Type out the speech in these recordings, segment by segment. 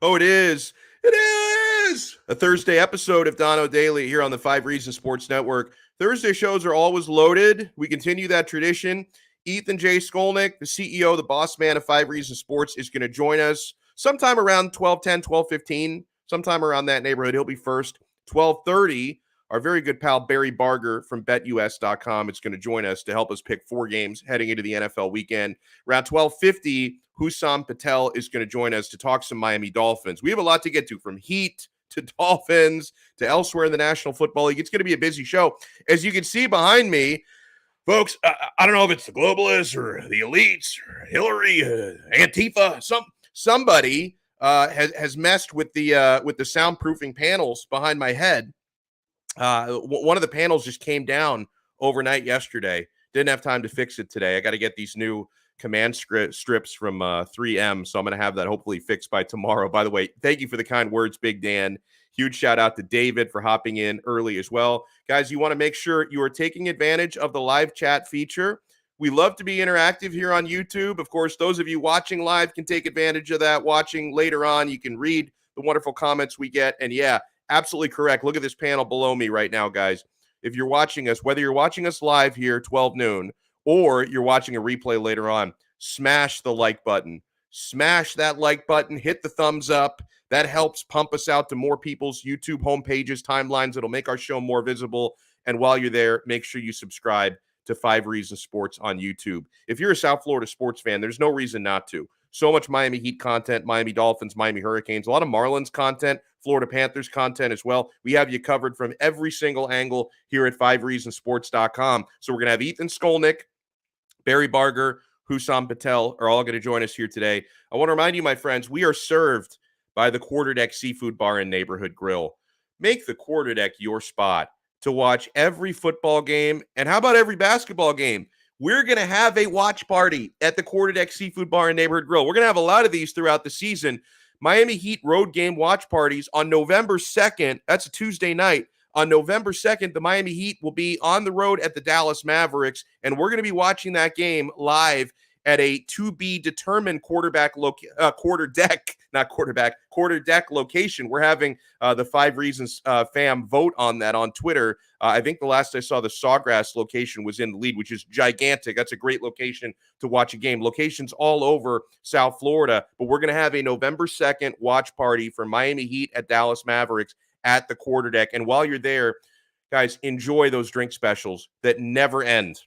Oh, it is. It is a Thursday episode of Donno Daily here on the 5 Reasons Sports Network. Thursday shows are always loaded. We continue that tradition. Ethan Skolnick, the CEO, the boss man of 5 Reasons Sports, is going to join us sometime around 12:10, 12:15, sometime around that neighborhood. He'll be first. 12:30, our very good pal Barry Barger from BetUS.com is going to join us to help us pick 4 games heading into the NFL weekend. Around 12:50, Hussam Patel is going to join us to talk some Miami Dolphins. We have a lot to get to, from Heat to Dolphins to elsewhere in the National Football League. It's going to be a busy show. As you can see behind me, folks, I don't know if it's the globalists or the elites or Hillary, Antifa, somebody has messed with the soundproofing panels behind my head. One of the panels just came down overnight yesterday. Didn't have time to fix it today. I got to get these new command strips from 3M, so I'm going to have that hopefully fixed by tomorrow. By the way, thank you for the kind words, Big Dan. Huge shout out to David for hopping in early as well. Guys, you want to make sure you are taking advantage of the live chat feature. We love to be interactive here on YouTube. Of course, those of you watching live can take advantage of that. Watching later on, you can read the wonderful comments we get. And yeah, absolutely correct. Look at this panel below me right now, guys. If you're watching us, whether you're watching us live here, 12 noon, or you're watching a replay later on, smash the like button. Smash that like button. Hit the thumbs up. That helps pump us out to more people's YouTube homepages, timelines. It'll make our show more visible. And while you're there, make sure you subscribe to 5 Reasons Sports on YouTube. If you're a South Florida sports fan, there's no reason not to. So much Miami Heat content, Miami Dolphins, Miami Hurricanes, a lot of Marlins content, Florida Panthers content as well. We have you covered from every single angle here at 5reasonsports.com. So we're going to have Ethan Skolnick, Barry Barger, Hussam Patel are all going to join us here today. I want to remind you, my friends, we are served by the Quarterdeck Seafood Bar and Neighborhood Grill. Make the Quarterdeck your spot to watch every football game, and how about every basketball game? We're going to have a watch party at the Quarterdeck Seafood Bar and Neighborhood Grill. We're going to have a lot of these throughout the season. Miami Heat road game watch parties on November 2nd. That's a Tuesday night. On November 2nd, the Miami Heat will be on the road at the Dallas Mavericks, and we're going to be watching that game live at a to-be-determined quarterdeck location. We're having the 5 Reasons fam vote on that on Twitter. I think the last I saw, the Sawgrass location was in the lead, which is gigantic. That's a great location to watch a game. Locations all over South Florida, but we're going to have a November 2nd watch party for Miami Heat at Dallas Mavericks at the Quarterdeck. And while you're there, guys, enjoy those drink specials that never end.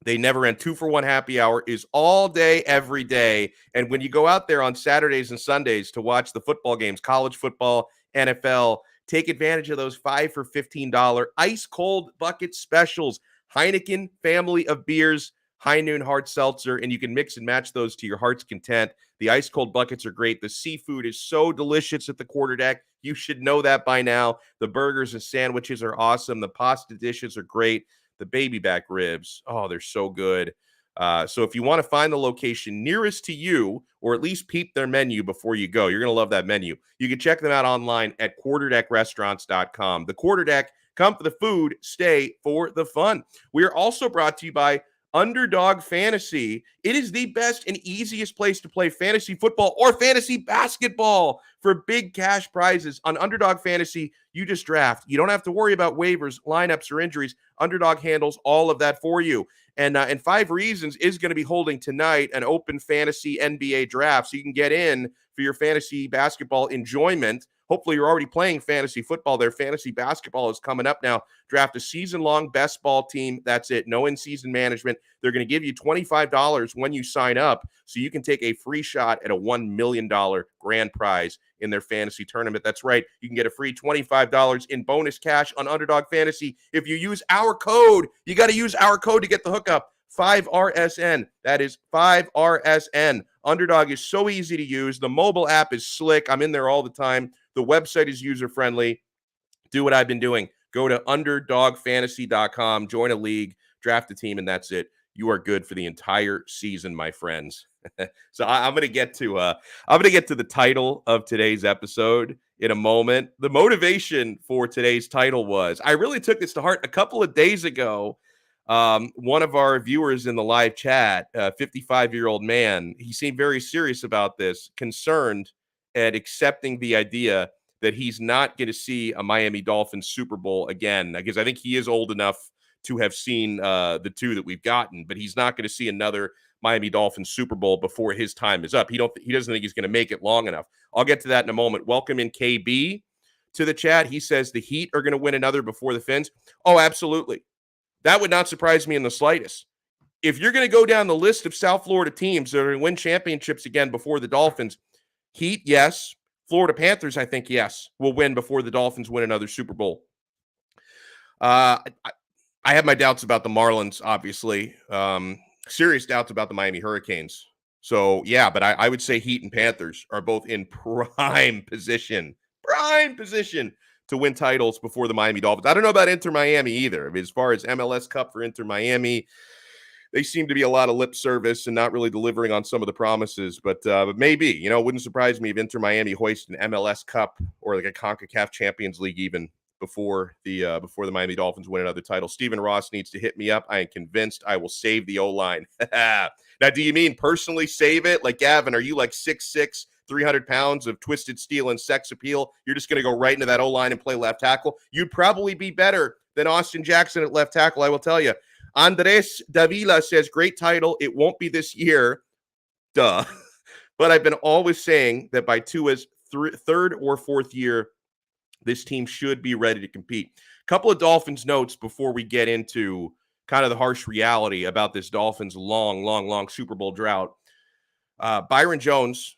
They never end. 2-for-1 happy hour is all day, every day. And when you go out there on Saturdays and Sundays to watch the football games, college football, NFL, take advantage of those 5 for $15 ice cold bucket specials. Heineken family of beers, High Noon Hard Seltzer, and you can mix and match those to your heart's content. The ice cold buckets are great. The seafood is so delicious at the Quarterdeck. You should know that by now. The burgers and sandwiches are awesome. The pasta dishes are great. The baby back ribs, oh, they're so good. So if you want to find the location nearest to you, or at least peep their menu before you go, you're going to love that menu. You can check them out online at quarterdeckrestaurants.com. The Quarterdeck, come for the food, stay for the fun. We are also brought to you by Underdog Fantasy. It is the best and easiest place to play fantasy football or fantasy basketball for big cash prizes. On Underdog Fantasy, you just draft. You don't have to worry about waivers, lineups, or injuries. Underdog handles all of that for you. And 5 Reasons is going to be holding tonight an open fantasy NBA draft, so you can get in for your fantasy basketball enjoyment. Hopefully you're already playing fantasy football. Their fantasy basketball is coming up now. Draft a season-long best ball team. That's it. No in-season management. They're going to give you $25 when you sign up, so you can take a free shot at a $1 million grand prize in their fantasy tournament. That's right. You can get a free $25 in bonus cash on Underdog Fantasy if you use our code. You got to use our code to get the hookup. 5RSN. That is 5RSN. Underdog is so easy to use. The mobile app is slick. I'm in there all the time. The website is user-friendly. Do what I've been doing. Go to underdogfantasy.com, join a league, draft a team, and that's it. You are good for the entire season, my friends. So I'm going to get to the title of today's episode in a moment. The motivation for today's title was, I really took this to heart a couple of days ago. One of our viewers in the live chat, a 55-year-old man, he seemed very serious about this, concerned at accepting the idea that he's not going to see a Miami Dolphins Super Bowl again, because I think he is old enough to have seen the two that we've gotten, but he's not going to see another Miami Dolphins Super Bowl before his time is up. He doesn't think he's going to make it long enough. I'll get to that in a moment. Welcome in KB to the chat. He says the Heat are going to win another before the Fins. Oh, absolutely. That would not surprise me in the slightest. If you're going to go down the list of South Florida teams that are going to win championships again before the Dolphins, Heat, yes. Florida Panthers, I think, yes, will win before the Dolphins win another Super Bowl. I have my doubts about the Marlins, obviously. Serious doubts about the Miami Hurricanes. So, yeah, but I would say Heat and Panthers are both in prime position to win titles before the Miami Dolphins. I don't know about Inter Miami either. I mean, as far as MLS Cup for Inter Miami, they seem to be a lot of lip service and not really delivering on some of the promises, but maybe, it wouldn't surprise me if Inter Miami hoist an MLS Cup or like a CONCACAF Champions League even before the Miami Dolphins win another title. Stephen Ross needs to hit me up. I am convinced I will save the O-line. Now, do you mean personally save it? Like, Gavin, are you like 6'6", 300 pounds of twisted steel and sex appeal? You're just going to go right into that O-line and play left tackle? You'd probably be better than Austin Jackson at left tackle, I will tell you. Andres Davila says, great title. It won't be this year. Duh. But I've been always saying that by Tua's third or fourth year, this team should be ready to compete. A couple of Dolphins notes before we get into kind of the harsh reality about this Dolphins long Super Bowl drought. Byron Jones,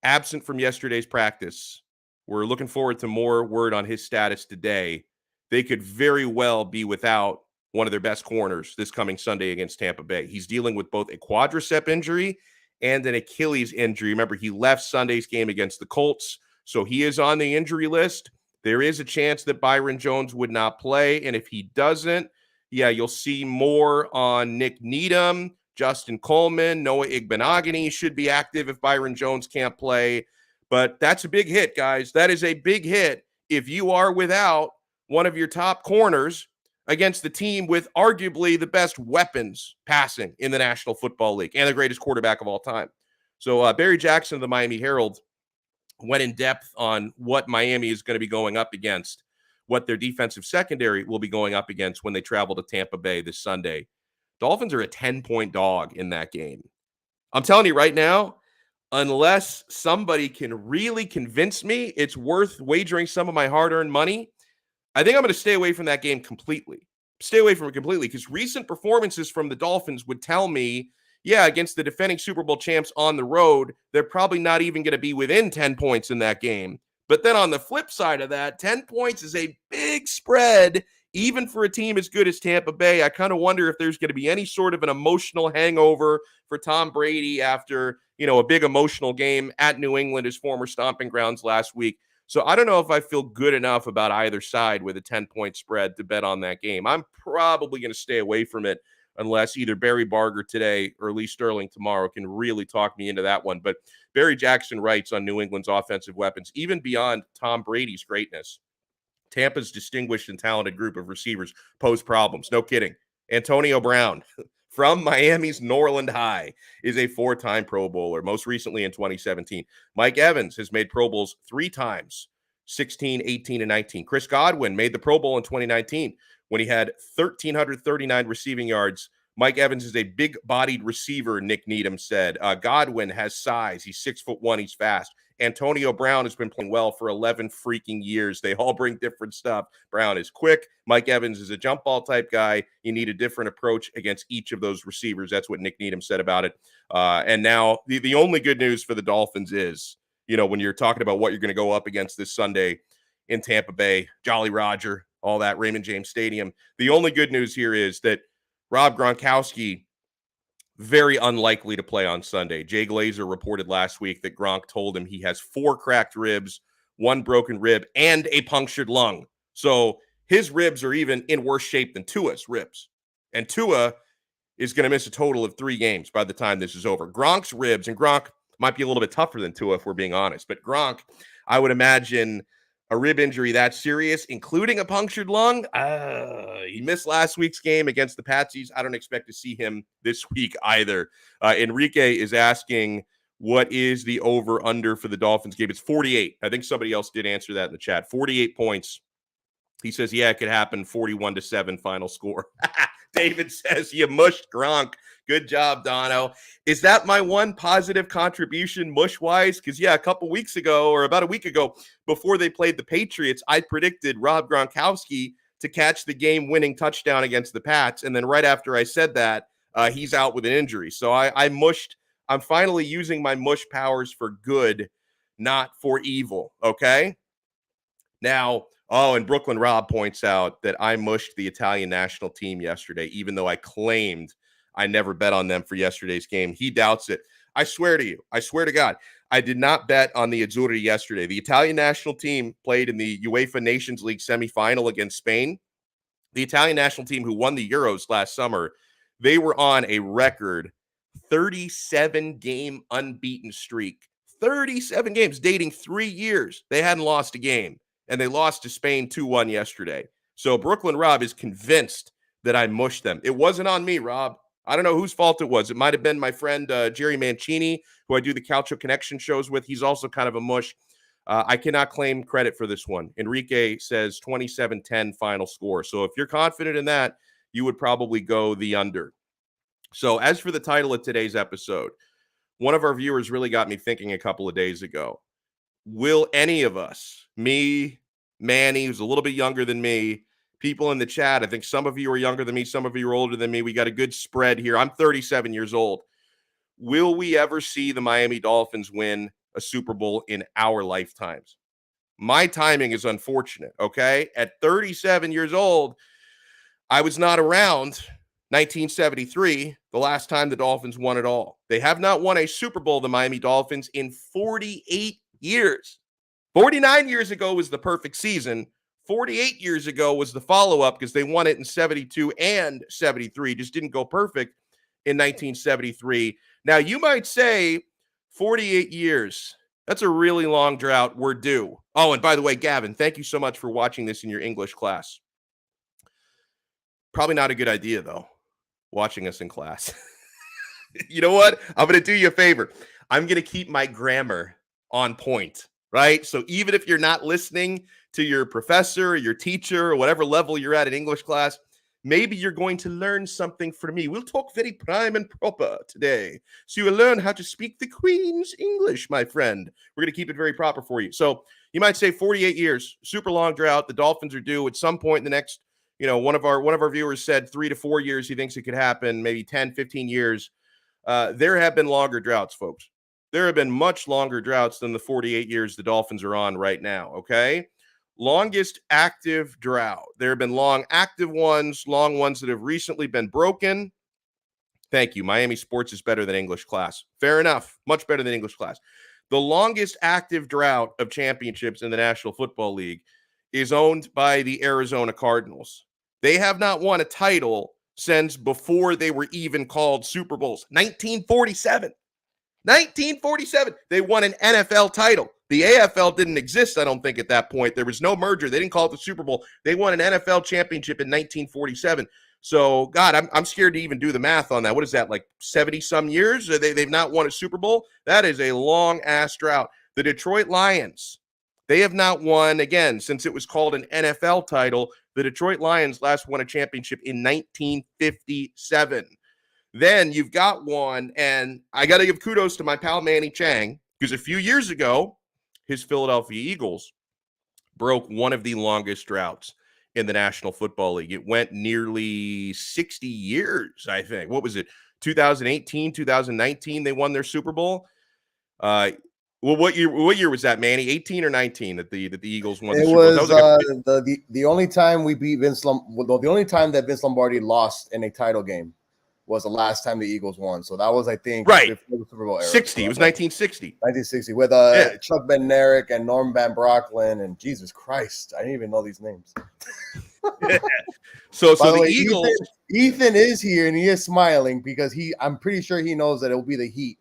absent from yesterday's practice. We're looking forward to more word on his status today. They could very well be without one of their best corners this coming Sunday against Tampa Bay. He's dealing with both a quadricep injury and an Achilles injury. Remember, he left Sunday's game against the Colts, so he is on the injury list. There is a chance that Byron Jones would not play, and if he doesn't, you'll see more on Nick Needham, Justin Coleman, Noah Igbenogany should be active if Byron Jones can't play. But that's a big hit, guys. That is a big hit if you are without one of your top corners against the team with arguably the best weapons passing in the National Football League and the greatest quarterback of all time. So Barry Jackson of the Miami Herald went in depth on what Miami is going to be going up against, what their defensive secondary will be going up against when they travel to Tampa Bay this Sunday. Dolphins are a 10-point dog in that game. I'm telling you right now, unless somebody can really convince me it's worth wagering some of my hard-earned money, I think I'm going to stay away from that game completely. Stay away from it completely because recent performances from the Dolphins would tell me, against the defending Super Bowl champs on the road, they're probably not even going to be within 10 points in that game. But then on the flip side of that, 10 points is a big spread, even for a team as good as Tampa Bay. I kind of wonder if there's going to be any sort of an emotional hangover for Tom Brady after, a big emotional game at New England, his former stomping grounds last week. So I don't know if I feel good enough about either side with a 10-point spread to bet on that game. I'm probably going to stay away from it unless either Barry Barger today or Lee Sterling tomorrow can really talk me into that one. But Barry Jackson writes on New England's offensive weapons, even beyond Tom Brady's greatness, Tampa's distinguished and talented group of receivers pose problems. No kidding. Antonio Brown from Miami's Norland High is a 4-time Pro Bowler, most recently in 2017. Mike Evans has made Pro Bowls 3 times, 16, 18, and 19. Chris Godwin made the Pro Bowl in 2019 when he had 1,339 receiving yards. Mike Evans is a big-bodied receiver, Nick Needham said. Godwin has size. He's 6'1". He's fast. Antonio Brown has been playing well for 11 freaking years. They all bring different stuff. Brown is quick. Mike Evans is a jump ball type guy. You need a different approach against each of those receivers. That's what Nick Needham said about it. And now the only good news for the Dolphins is, when you're talking about what you're going to go up against this Sunday in Tampa Bay, Jolly Roger, all that, Raymond James Stadium. The only good news here is that Rob Gronkowski, very unlikely to play on Sunday. Jay Glazer reported last week that Gronk told him he has 4 cracked ribs, 1 broken rib, and a punctured lung. So his ribs are even in worse shape than Tua's ribs. And Tua is going to miss a total of 3 games by the time this is over. Gronk's ribs, and Gronk might be a little bit tougher than Tua if we're being honest, but Gronk, I would imagine a rib injury that serious, including a punctured lung, he missed last week's game against the Patsies. I don't expect to see him this week either. Enrique is asking, What is the over-under for the Dolphins game? It's 48. I think somebody else did answer that in the chat. 48 points. He says, yeah, it could happen. 41-7 final score. David says, you mushed Gronk. Good job, Donno. Is that my one positive contribution mush-wise? Because, yeah, a couple weeks ago or about a week ago, before they played the Patriots, I predicted Rob Gronkowski to catch the game-winning touchdown against the Pats. And then right after I said that, he's out with an injury. So I mushed. I'm finally using my mush powers for good, not for evil, okay? Now, and Brooklyn Rob points out that I mushed the Italian national team yesterday, even though I claimed I never bet on them for yesterday's game. He doubts it. I swear to you, I swear to God, I did not bet on the Azzurri yesterday. The Italian national team played in the UEFA Nations League semifinal against Spain. The Italian national team who won the Euros last summer, they were on a record 37-game unbeaten streak. 37 games dating 3 years. They hadn't lost a game, and they lost to Spain 2-1 yesterday. So Brooklyn Rob is convinced that I mushed them. It wasn't on me, Rob. I don't know whose fault it was. It might have been my friend Jerry Mancini, who I do the Calcio Connection shows with. He's also kind of a mush. I cannot claim credit for this one. Enrique says 27-10 final score. So if you're confident in that, you would probably go the under. So as for the title of today's episode, one of our viewers really got me thinking a couple of days ago. Will any of us, me, Manny, who's a little bit younger than me, people in the chat, I think some of you are younger than me, some of you are older than me. We got a good spread here. I'm 37 years old. Will we ever see the Miami Dolphins win a Super Bowl in our lifetimes? My timing is unfortunate, okay? At 37 years old, I was not around 1973, the last time the Dolphins won it all. They have not won a Super Bowl, the Miami Dolphins, in 48 years. 49 years ago was the perfect season. 48 years ago was the follow-up because they won it in 72 and 73. Just didn't go perfect in 1973. Now, you might say 48 years. That's a really long drought. We're due. Oh, and by the way, Gavin, thank you so much for watching this in your English class. Probably not a good idea, though, watching us in class. You know what? I'm going to do you a favor. I'm going to keep my grammar on point, right? So even if you're not listening to your professor or your teacher or whatever level you're at in English class, maybe you're going to learn something from me. We'll talk very prime and proper today. So you will learn how to speak the Queen's English, my friend. We're going to keep it very proper for you. So you might say 48 years, super long drought. The Dolphins are due at some point in the next, one of our viewers said 3 to 4 years he thinks it could happen, maybe 10, 15 years. There have been longer droughts, folks. There have been much longer droughts than the 48 years the Dolphins are on right now, okay? Longest active drought. There have been long active ones, long ones that have recently been broken. Thank you. Miami sports is better than English class. Fair enough. Much better than English class. The longest active drought of championships in the National Football League is owned by the Arizona Cardinals. They have not won a title since before they were even called Super Bowls. 1947. 1947. They won an NFL title. The AFL didn't exist, I don't think, at that point. There was no merger. They didn't call it the Super Bowl. They won an NFL championship in 1947. So, God, I'm scared to even do the math on that. What is that, like 70-some years? They've not won a Super Bowl? That is a long-ass drought. The Detroit Lions, they have not won, again, since it was called an NFL title. The Detroit Lions last won a championship in 1957. Then you've got one, and I got to give kudos to my pal Manny Chang, because a few years ago, his Philadelphia Eagles broke one of the longest droughts in the National Football League. It went nearly 60 years, I think. What was it? 2018, 2019, they won their Super Bowl. Well, what year was that, Manny? 18 or 19 that the Eagles won the Super Bowl? That was the only time we beat Vince Lombardi. The only time that Vince Lombardi lost in a title game was the last time the Eagles won. So that was, I think, right. Before the Super Bowl era. 60. So it was 1960. 1960 with Chuck Bednarik and Norm Van Brocklin and Jesus Christ, I didn't even know these names. Yeah. So the way, Eagles. Ethan is here and he is smiling because I'm pretty sure he knows that it will be the Heat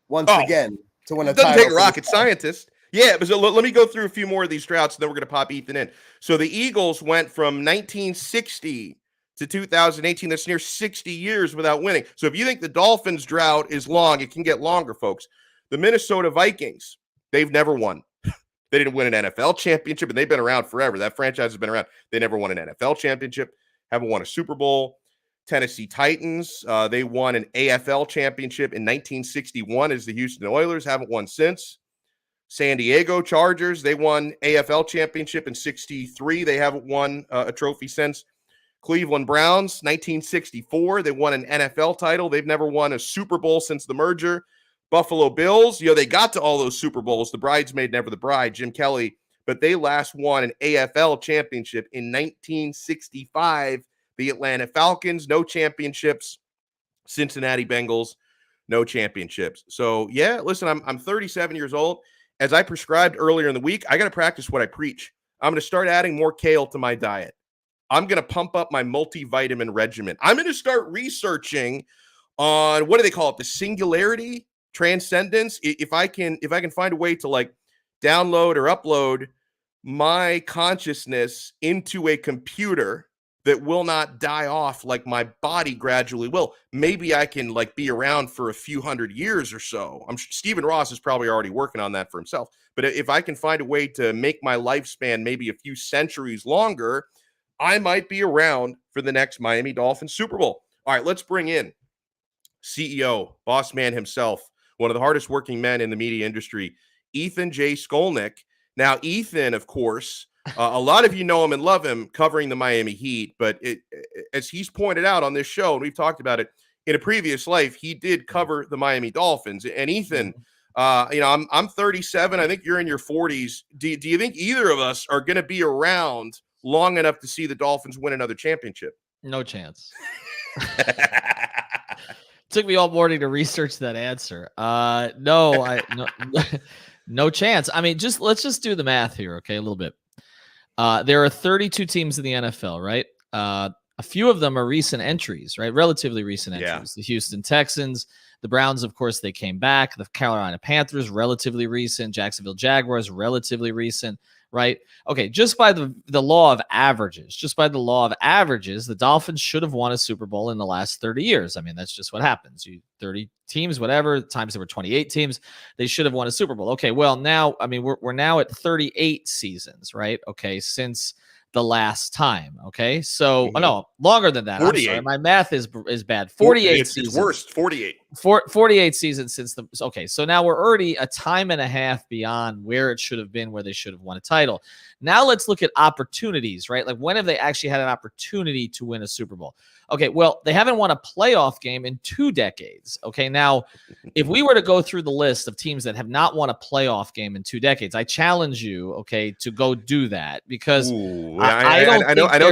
once again to win a title. Doesn't take a rocket scientist. Yeah, but so let me go through a few more of these droughts, and then we're going to pop Ethan in. So the Eagles went from 1960 to 2018. That's near 60 years without winning. So if you think the Dolphins drought is long, it can get longer, folks. The Minnesota Vikings, they've never won. They didn't win an NFL championship, and they've been around forever. That franchise has been around. They never won an NFL championship, haven't won a Super Bowl. Tennessee Titans, they won an AFL championship in 1961 as the Houston Oilers, haven't won since. San Diego Chargers, they won AFL championship in 63. They haven't won a trophy since. Cleveland Browns, 1964, they won an NFL title. They've never won a Super Bowl since the merger. Buffalo Bills, they got to all those Super Bowls. The bridesmaid, never the bride, Jim Kelly, but they last won an AFL championship in 1965. The Atlanta Falcons, no championships. Cincinnati Bengals, no championships. So, yeah, listen, I'm 37 years old. As I prescribed earlier in the week, I got to practice what I preach. I'm going to start adding more kale to my diet. I'm going to pump up my multivitamin regimen. I'm going to start researching on, what do they call it? The Singularity Transcendence. If I can find a way to like download or upload my consciousness into a computer that will not die off like my body gradually will, maybe I can like be around for a few hundred years or so. I'm sure Stephen Ross is probably already working on that for himself. But if I can find a way to make my lifespan maybe a few centuries longer, I might be around for the next Miami Dolphins Super Bowl. All right, let's bring in CEO, boss man himself, one of the hardest working men in the media industry, Ethan J. Skolnick. Now, Ethan, of course, a lot of you know him and love him covering the Miami Heat, but as he's pointed out on this show, and we've talked about it in a previous life, he did cover the Miami Dolphins. And Ethan, I'm 37. I think you're in your 40s. Do you think either of us are going to be around long enough to see the Dolphins win another championship? No chance. Took me all morning to research that answer. No, no chance. I mean, let's just do the math here, okay? A little bit. There are 32 teams in the NFL, right? A few of them are recent entries, right? Relatively recent entries. Yeah. The Houston Texans, the Browns, of course, they came back. The Carolina Panthers, relatively recent. Jacksonville Jaguars, relatively recent, right? Okay, just by the law of averages, the Dolphins should have won a Super Bowl in the last 30 years. I mean, that's just what happens. 30 teams, whatever, times there were 28 teams, they should have won a Super Bowl. Okay, well, now, I mean, we're now at 38 seasons, right? Okay, since the last time. Okay, so no, longer than that. 48. I'm sorry, my math is bad. 48 seasons. It's worse. 48. 48 seasons since the. Okay, so now we're already a time and a half beyond where it should have been, where they should have won a title. Now let's look at opportunities, right? Like, when have they actually had an opportunity to win a Super Bowl? Okay, well, they haven't won a playoff game in 2 decades. Okay, now, if we were to go through the list of teams that have not won a playoff game in 2 decades, I challenge you, okay, to go do that, because I know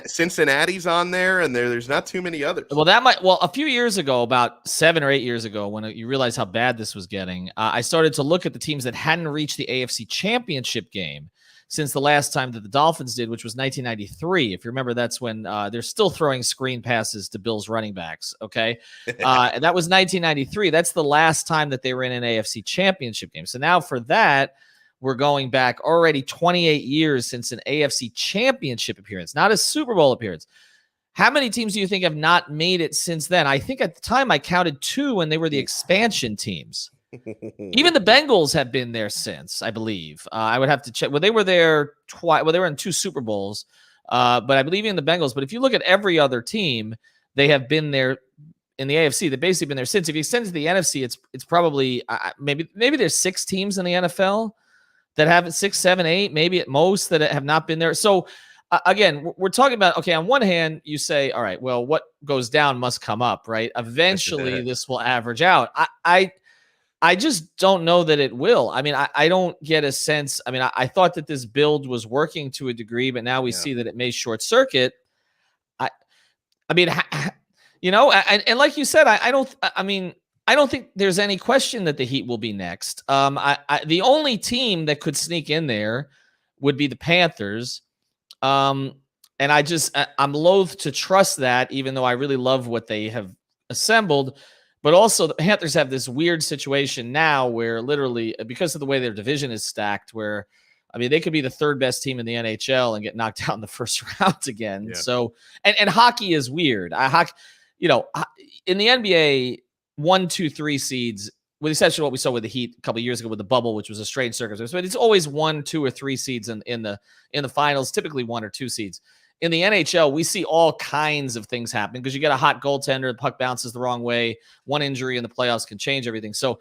Cincinnati's on there, and there's not too many others. Well, a few years ago, about 7 or 8 years ago, when you realize how bad this was getting, I started to look at the teams that hadn't reached the AFC Championship game since the last time that the Dolphins did, which was 1993. If you remember, that's when they're still throwing screen passes to Bills running backs, okay? And that was 1993. That's the last time that they were in an AFC Championship game. So now for that, we're going back already 28 years since an AFC Championship appearance, not a Super Bowl appearance. How many teams do you think have not made it since then? I think at the time I counted 2, and they were the expansion teams. Even the Bengals have been there since, I believe. I would have to check. Well, they were there twice. Well, they were in 2 Super Bowls, but I believe in the Bengals. But if you look at every other team, they have been there in the AFC. They've basically been there since. If you extend to the NFC, it's probably maybe there's 6 teams in the NFL that have 6, 7, 8, maybe at most, that have not been there. So again, we're talking about, okay, on one hand, you say, all right, well, what goes down must come up, right? Eventually, this will average out. I just don't know that it will. I mean, I don't get a sense. I mean, I thought that this build was working to a degree, but now we see that it may short circuit. I mean, and like you said, I don't think there's any question that the Heat will be next. The only team that could sneak in there would be the Panthers. And I'm loath to trust that, even though I really love what they have assembled. But also, the Panthers have this weird situation now where literally, because of the way their division is stacked, where, I mean, they could be the 3rd best team in the NHL and get knocked out in the first round again. Yeah. So, and hockey is weird. In the NBA, 1, 2, 3 seeds with the exception of what we saw with the Heat a couple of years ago with the bubble, which was a strange circumstance, but it's always 1, 2, or 3 seeds in the finals, typically 1 or 2 seeds. In the NHL, we see all kinds of things happen because you get a hot goaltender, the puck bounces the wrong way, one injury in the playoffs can change everything. So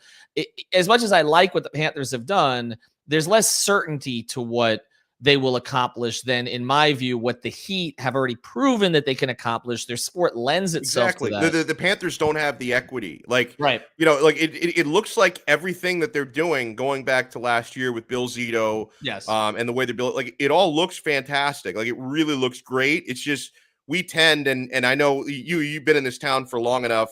as much as I like what the Panthers have done, there's less certainty to what they will accomplish than, in my view, what the Heat have already proven that they can accomplish. Their sport lends itself to that. The Panthers don't have the equity. Like, right. Like it looks like everything that they're doing, going back to last year with Bill Zito, yes, and the way they're built, like it all looks fantastic. Like it really looks great. It's just we tend, and I know you've been in this town for long enough.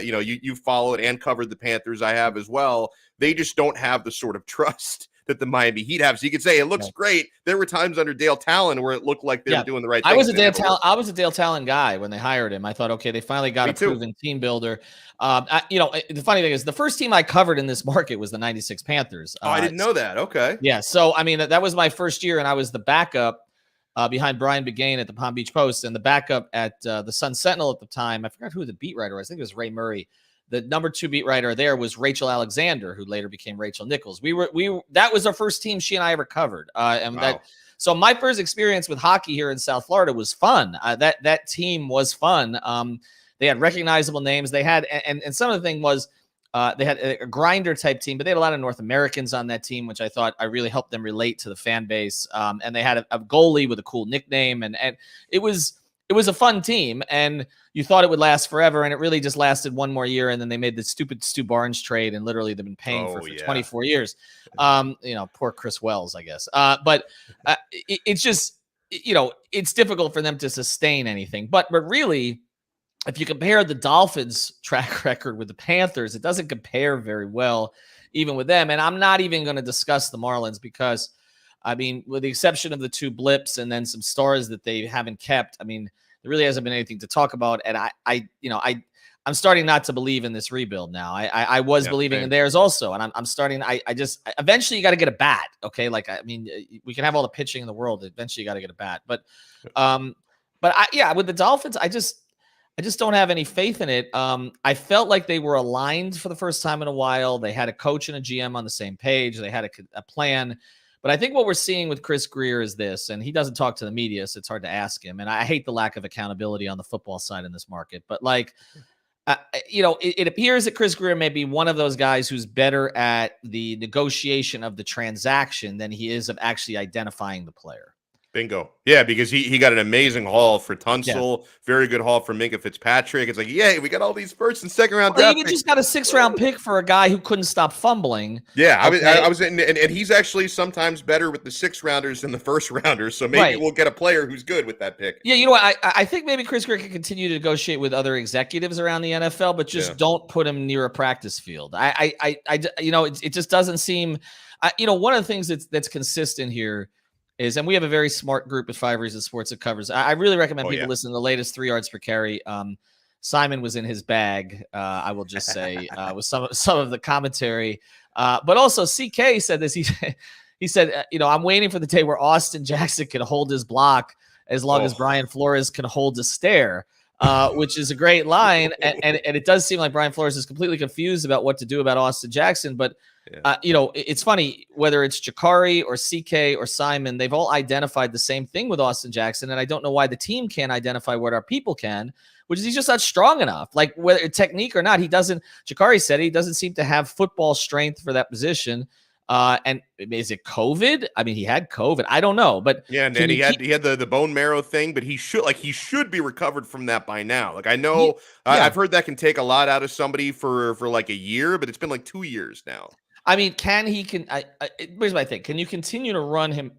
You followed and covered the Panthers. I have as well. They just don't have the sort of trust that the Miami Heat have. So you could say it looks great. There were times under Dale Talon where it looked like they were doing the right thing. I was a Dale Talon guy when they hired him. I thought, okay, they finally got a proven team builder. The funny thing is the first team I covered in this market was the 96 Panthers. I didn't know that. Okay. Yeah. So, I mean, that was my first year and I was the backup behind Brian Begane at the Palm Beach Post and the backup at the Sun Sentinel at the time. I forgot who the beat writer was. I think it was Ray Murray. The number 2 beat writer there was Rachel Alexander, who later became Rachel Nichols. That was our first team she and I ever covered. So my first experience with hockey here in South Florida was fun. That team was fun. They had recognizable names. They had, and some of the thing was they had a grinder type team, but they had a lot of North Americans on that team, which I thought I really helped them relate to the fan base. And they had a goalie with a cool nickname, and it was a fun team, and you thought it would last forever, and it really just lasted one more year, and then they made the stupid Stu Barnes trade, and literally they've been paying for 24 years. Poor Chris Wells, I guess. But it's just, it's difficult for them to sustain anything. But really, if you compare the Dolphins' track record with the Panthers, it doesn't compare very well, even with them. And I'm not even going to discuss the Marlins because, I mean, with the exception of the 2 blips and then some stars that they haven't kept, I mean, there really hasn't been anything to talk about. And I'm starting not to believe in this rebuild now. I was believing in theirs also. And I'm starting, eventually you got to get a bat. Okay. Like, I mean, we can have all the pitching in the world. Eventually you got to get a bat. But with the Dolphins, I just don't have any faith in it. I felt like they were aligned for the first time in a while. They had a coach and a GM on the same page. They had a plan. But I think what we're seeing with Chris Greer is this, and he doesn't talk to the media, so it's hard to ask him. And I hate the lack of accountability on the football side in this market. But it appears that Chris Greer may be one of those guys who's better at the negotiation of the transaction than he is of actually identifying the player. Bingo. Yeah, because he got an amazing haul for Tunsil, very good haul for Minka Fitzpatrick. It's like, yay, we got all these first and second round draft picks. Just got a 6th-round pick for a guy who couldn't stop fumbling. Yeah, I was and he's actually sometimes better with the 6th rounders than the 1st rounders. So maybe we'll get a player who's good with that pick. Yeah, you know what? I think maybe Chris Greer can continue to negotiate with other executives around the NFL, but just don't put him near a practice field. It just doesn't seem. One of the things that's consistent here is, and we have a very smart group at 5 Reasons Sports that covers. I really recommend people listen to the latest 3 yards per carry. Simon was in his bag, I will just say, with some of the commentary. But also CK said this. He said, I'm waiting for the day where Austin Jackson can hold his block as long as Brian Flores can hold a stare, which is a great line. And it does seem like Brian Flores is completely confused about what to do about Austin Jackson. But it's funny, whether it's Jakari or CK or Simon, they've all identified the same thing with Austin Jackson. And I don't know why the team can't identify what our people can, which is he's just not strong enough. Like, whether technique or not, Jakari said he doesn't seem to have football strength for that position. And is it COVID? I mean, he had COVID. I don't know, but and then he had the bone marrow thing, but he should be recovered from that by now. Like, I know I've heard that can take a lot out of somebody for like a year, but it's been like 2 years now. I mean, here's my thing. Can you continue to run him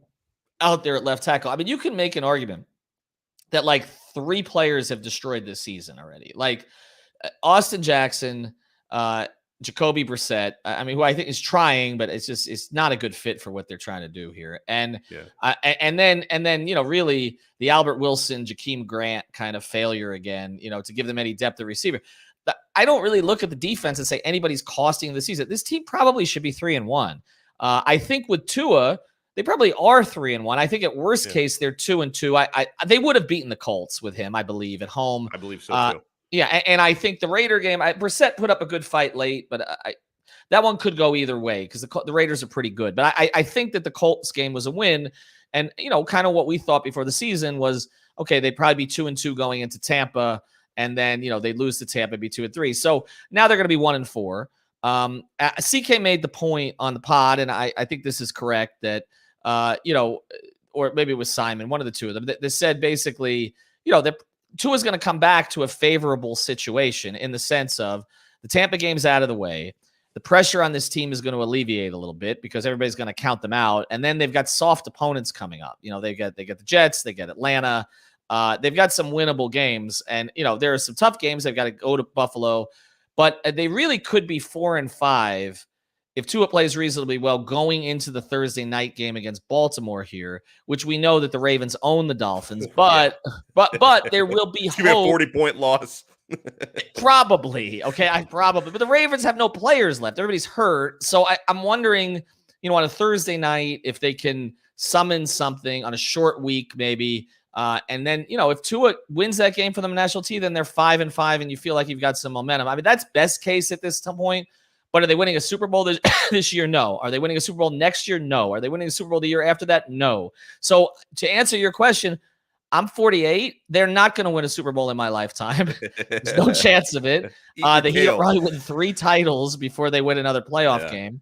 out there at left tackle? I mean, you can make an argument that like 3 players have destroyed this season already. Like Austin Jackson, Jacoby Brissett, I mean, who I think is trying, but it's not a good fit for what they're trying to do here. And then really the Albert Wilson, Jakeem Grant kind of failure again, to give them any depth of receiver. I don't really look at the defense and say anybody's costing the season. This team probably should be 3-1. I think with Tua, they probably are 3-1. I think at worst case they're 2-2. They would have beaten the Colts with him, I believe, at home. I believe so too. Yeah, and I think the Raider game, Brissett put up a good fight late, but that one could go either way because the Raiders are pretty good. But I think that the Colts game was a win. And, kind of what we thought before the season was, okay, they'd probably be 2-2 going into Tampa. And then, they'd lose to Tampa, be 2-3. So now they're going to be 1-4. CK made the point on the pod, and I think this is correct, that, or maybe it was Simon, one of the two of them, that said basically, that Tua's going to come back to a favorable situation in the sense of the Tampa game's out of the way. The pressure on this team is going to alleviate a little bit because everybody's going to count them out. And then they've got soft opponents coming up. They get the Jets, they get Atlanta. They've got some winnable games. And, there are some tough games. They've got to go to Buffalo. But they really could be 4-5 if Tua plays reasonably well going into the Thursday night game against Baltimore here, which we know that the Ravens own the Dolphins. But there will be hope. It's going to be a 40-point loss. Probably. Okay. But the Ravens have no players left. Everybody's hurt. So I'm wondering, on a Thursday night, if they can summon something on a short week, maybe. And then, if Tua wins that game for them national team, then they're 5-5 and you feel like you've got some momentum. I mean, that's best case at this point. But are they winning a Super Bowl this year? No. Are they winning a Super Bowl next year? No. Are they winning a Super Bowl the year after that? No. So to answer your question, I'm 48. They're not going to win a Super Bowl in my lifetime. There's no chance of it. The Heat will probably win 3 titles before they win another playoff game.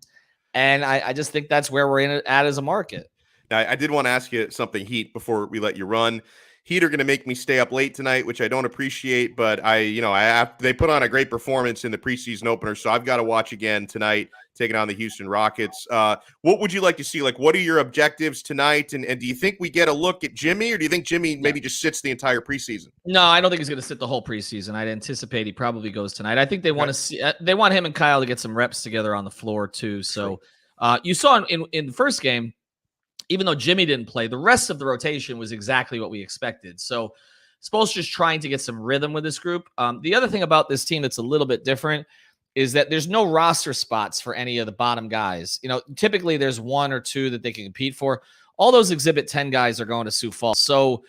And I just think that's where we're at as a market. Now, I did want to ask you something, Heat, before we let you run. Heat are going to make me stay up late tonight, which I don't appreciate, but they put on a great performance in the preseason opener, so I've got to watch again tonight, taking on the Houston Rockets. What would you like to see? Like, what are your objectives tonight? And do you think we get a look at Jimmy, or do you think Jimmy maybe just sits the entire preseason? No, I don't think he's going to sit the whole preseason. I'd anticipate he probably goes tonight. I think they want to see. They want him and Kyle to get some reps together on the floor too. So you saw in the first game, even though Jimmy didn't play, the rest of the rotation was exactly what we expected. So Spoelstra's trying to get some rhythm with this group. The other thing about this team that's a little bit different is that there's no roster spots for any of the bottom guys. Typically there's 1 or 2 that they can compete for. All those Exhibit 10 guys are going to Sioux Falls. So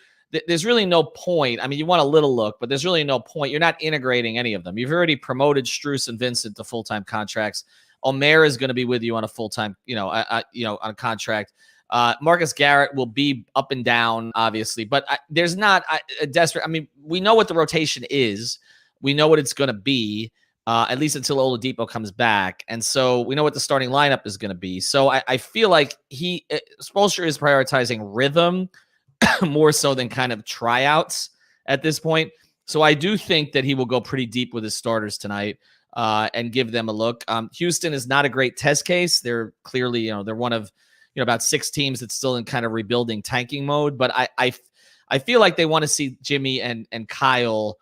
there's really no point. I mean, you want a little look, but there's really no point. You're not integrating any of them. You've already promoted Strus and Vincent to full-time contracts. Omer is going to be with you on a full-time, on a contract. Marcus Garrett will be up and down, obviously, but there's not a desperate. I mean, we know what the rotation is. We know what it's going to be, at least until Oladipo comes back. And so we know what the starting lineup is going to be. So I feel like Spoelstra is prioritizing rhythm more so than kind of tryouts at this point. So I do think that he will go pretty deep with his starters tonight and give them a look. Houston is not a great test case. They're clearly, they're one of, about 6 teams that's still in kind of rebuilding tanking mode. But I feel like they want to see Jimmy and Kyle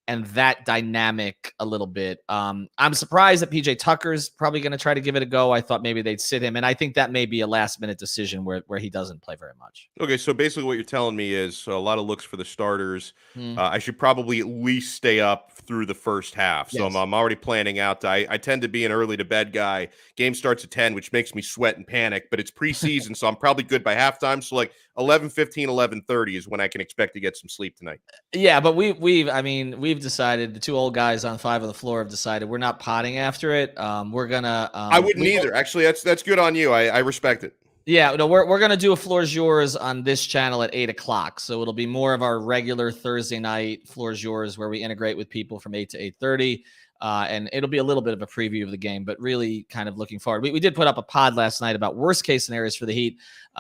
and that dynamic a little bit. I'm surprised that PJ Tucker's probably going to try to give it a go. I thought maybe they'd sit him. And I think that may be a last minute decision where he doesn't play very much. Okay. So basically what you're telling me is a lot of looks for the starters. I should probably at least stay up through the first half. So Yes. I'm already planning out. I tend to be an early to bed guy. Game starts at 10, which makes me sweat and panic, but it's preseason. So I'm probably good by halftime. So like 11:15, 11:30 is when I can expect to get some sleep tonight. Yeah, but we've decided, the 2 old guys on 5 on the floor have decided we're not potting after it. We're gonna. I wouldn't either. Actually, that's good on you. I respect it. Yeah, no, we're gonna do a Floor's Yours on this channel at 8:00. So it'll be more of our regular Thursday night Floor's Yours where we integrate with people from 8 to 8:30. And it'll be a little bit of a preview of the game, but really kind of looking forward. We did put up a pod last night about worst case scenarios for the Heat.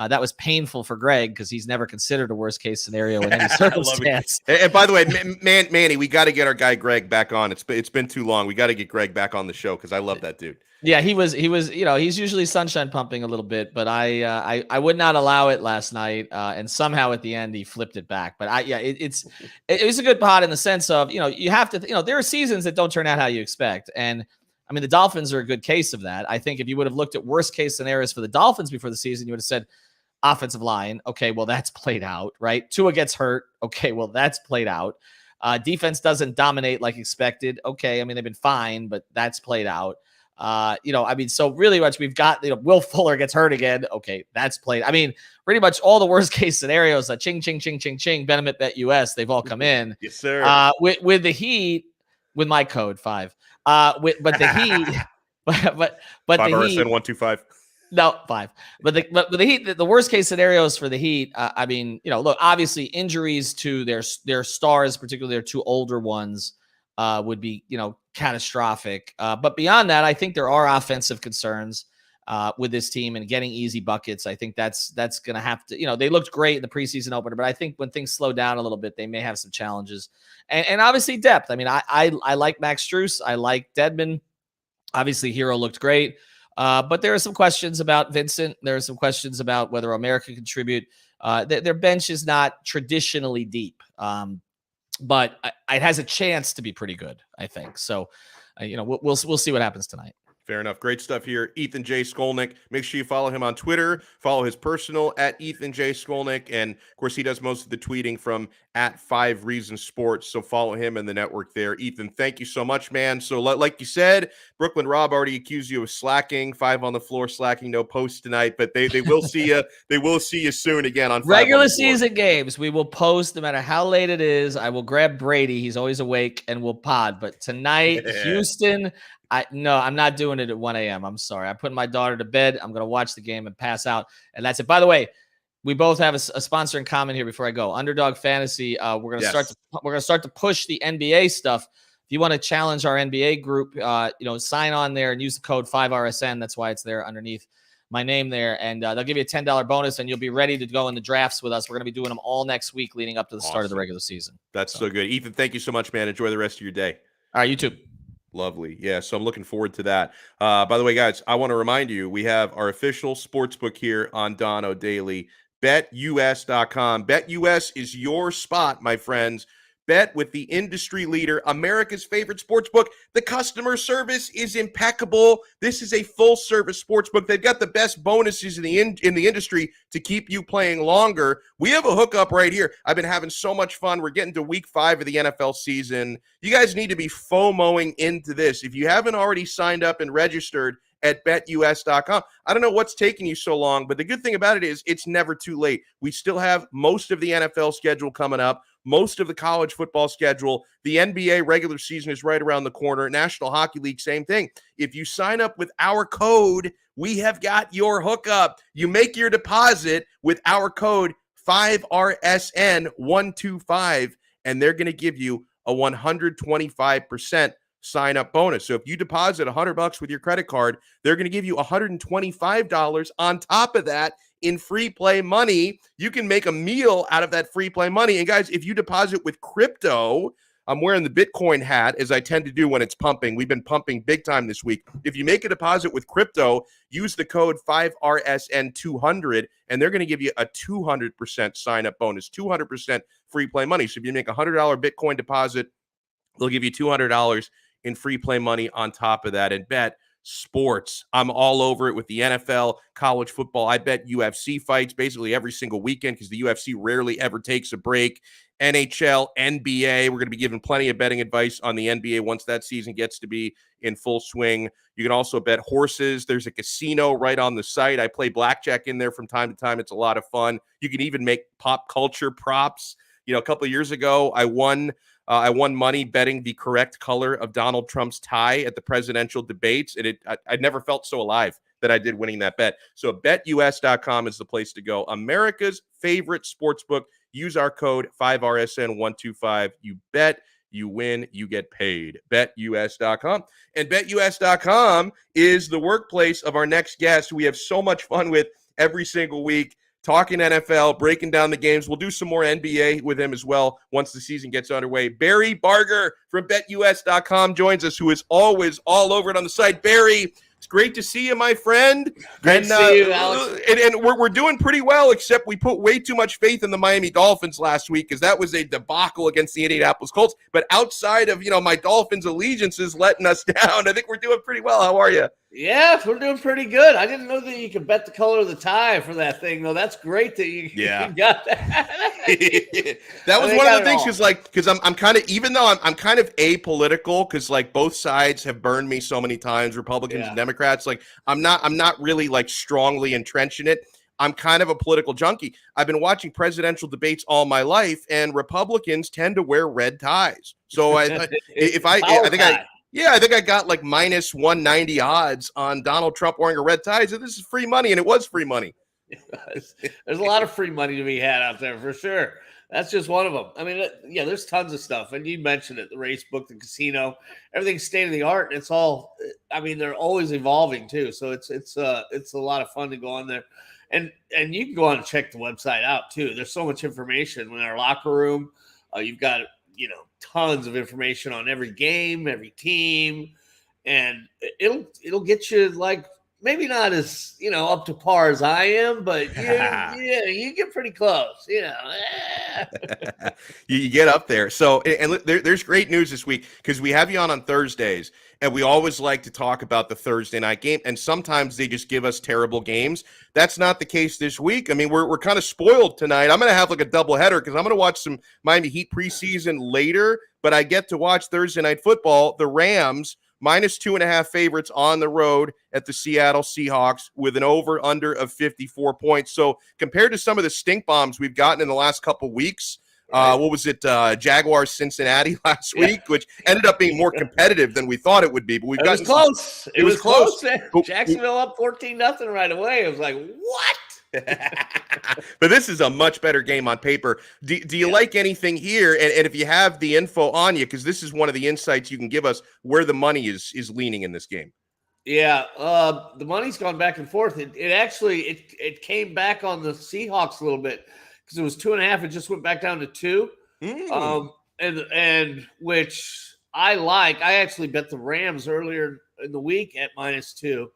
That was painful for Greg because he's never considered a worst case scenario in any circumstance. And by the way, Manny, we got to get our guy Greg back on. It's been too long. We got to get Greg back on the show because I love that dude. Yeah, he was, he's usually sunshine pumping a little bit, but I would not allow it last night. And somehow at the end he flipped it back. But it was a good pod in the sense of, you have to, there are seasons that don't turn out how you expect. And I mean, the Dolphins are a good case of that. I think if you would have looked at worst case scenarios for the Dolphins before the season, you would have said offensive line. Okay, well, that's played out, right? Tua gets hurt. Okay, well, that's played out. Defense doesn't dominate like expected. Okay, I mean, they've been fine, but that's played out. So really much we've got, Will Fuller gets hurt again. Okay, that's played. I mean, pretty much all the worst case scenarios, ching, ching, ching, ching, ching, Benefit BetUS, they've all come in. Yes, sir. With the Heat, with my code 5. But the Heat, but 5 the RSN Heat, 125. no 5. But the Heat, the worst case scenarios for the Heat. I mean, look, obviously injuries to their stars, particularly their two older ones, would be catastrophic. But beyond that, I think there are offensive concerns with this team and getting easy buckets. I think that's going to have to, they looked great in the preseason opener, but I think when things slow down a little bit, they may have some challenges. And obviously depth. I mean, I like Max Strus. I like Dedmon. Obviously, Hero looked great. But there are some questions about Vincent. There are some questions about whether Omer can contribute. Their bench is not traditionally deep, but it has a chance to be pretty good, I think. So, we'll see what happens tonight. Fair enough. Great stuff here. Ethan J. Skolnick. Make sure you follow him on Twitter. Follow his personal at Ethan J. Skolnick. And, of course, he does most of the tweeting from at 5 Reasons Sports. So follow him and the network there. Ethan, thank you so much, man. So like you said, Brooklyn Rob already accused you of slacking. 5 on the floor, slacking, no post tonight. But they will see you. They will see you soon again on regular season games. We will post no matter how late it is. I will grab Brady. He's always awake, and we'll pod. But tonight, Houston, I'm not doing it at 1 a.m. I'm sorry. I put my daughter to bed. I'm going to watch the game and pass out. And that's it. By the way, we both have a sponsor in common here before I go. Underdog Fantasy. We're going to start to push the NBA stuff. If you want to challenge our NBA group, sign on there and use the code 5RSN. That's why it's there underneath my name there. And they'll give you a $10 bonus, and you'll be ready to go in the drafts with us. We're going to be doing them all next week leading up to the start of the regular season. That's so good. Ethan, thank you so much, man. Enjoy the rest of your day. All right, you too. Lovely. Yeah, so I'm looking forward to that. By the way, guys, I want to remind you, we have our official sportsbook here on Donno Daily, BetUS.com. BetUS is your spot, my friends. Bet with the industry leader, America's favorite sportsbook. The customer service is impeccable. This is a full-service sportsbook. They've got the best bonuses in the industry to keep you playing longer. We have a hookup right here. I've been having so much fun. We're getting to week 5 of the NFL season. You guys need to be FOMOing into this. If you haven't already signed up and registered at BetUS.com. I don't know what's taking you so long, but the good thing about it is it's never too late. We still have most of the NFL schedule coming up, most of the college football schedule. The NBA regular season is right around the corner. National Hockey League, same thing. If you sign up with our code, we have got your hookup. You make your deposit with our code 5RSN125, and they're going to give you a 125% sign-up bonus. So if you deposit $100 with your credit card, they're going to give you $125 on top of that in free play money. You can make a meal out of that free play money. And guys, if you deposit with crypto, I'm wearing the Bitcoin hat as I tend to do when it's pumping. We've been pumping big time this week. If you make a deposit with crypto, use the code 5RSN200, and they're going to give you a 200% sign-up bonus, 200% free play money. So if you make a $100 Bitcoin deposit, they'll give you $200 in free play money on top of that. And bet sports. I'm all over it with the NFL, college football. I bet UFC fights basically every single weekend because the UFC rarely ever takes a break. NHL, NBA. We're going to be giving plenty of betting advice on the NBA once that season gets to be in full swing. You can also bet horses. There's a casino right on the site. I play blackjack in there from time to time. It's a lot of fun. You can even make pop culture props. A couple of years ago, I won money betting the correct color of Donald Trump's tie at the presidential debates, and I never felt so alive that I did winning that bet. So BetUS.com is the place to go. America's favorite sportsbook. Use our code 5RSN125. You bet, you win, you get paid. BetUS.com. And BetUS.com is the workplace of our next guest, who we have so much fun with every single week. Talking NFL, breaking down the games. We'll do some more NBA with him as well once the season gets underway. Barry Barger from BetUS.com joins us, who is always all over it on the site. Barry, it's great to see you, my friend. Great to see you, Alex. And we're doing pretty well, except we put way too much faith in the Miami Dolphins last week because that was a debacle against the Indianapolis Colts. But outside of, my Dolphins allegiances letting us down, I think we're doing pretty well. How are you? Yeah, we're doing pretty good. I didn't know that you could bet the color of the tie for that thing, though. That's great that you got that. That was one of the things because I'm kind of, even though I'm kind of apolitical, because both sides have burned me so many times, Republicans and Democrats. I'm not really strongly entrenched in it. I'm kind of a political junkie. I've been watching presidential debates all my life, and Republicans tend to wear red ties. So I think Yeah, I think I got like minus 190 odds on Donald Trump wearing a red tie. So this is free money, and it was free money. There's a lot of free money to be had out there for sure. That's just one of them. I mean, yeah, there's tons of stuff. And you mentioned it, the race book, the casino, everything's state of the art. And it's all, I mean, they're always evolving too. So it's a lot of fun to go on there. And you can go on and check the website out too. There's so much information in our locker room. You've got, tons of information on every game, every team. And it'll get you like, maybe not as, up to par as I am, but you get pretty close, You get up there. So, and there's great news this week because we have you on Thursdays, and we always like to talk about the Thursday night game, and sometimes they just give us terrible games. That's not the case this week. I mean, we're kind of spoiled tonight. I'm going to have like a doubleheader because I'm going to watch some Miami Heat preseason later, but I get to watch Thursday night football. The Rams minus 2.5 favorites on the road at the Seattle Seahawks with an over-under of 54 points. So compared to some of the stink bombs we've gotten in the last couple weeks, what was it, Jaguars Cincinnati last week, which ended up being more competitive than we thought it would be. But we've got close. It was close. Jacksonville up 14-0 right away. It was like, what? But this is a much better game on paper. Do you like anything here? And if you have the info on you, because this is one of the insights you can give us where the money is leaning in this game. Yeah, the money's gone back and forth. It actually came back on the Seahawks a little bit because it was 2.5. It just went back down to 2. And which I like. I actually bet the Rams earlier in the week at minus 2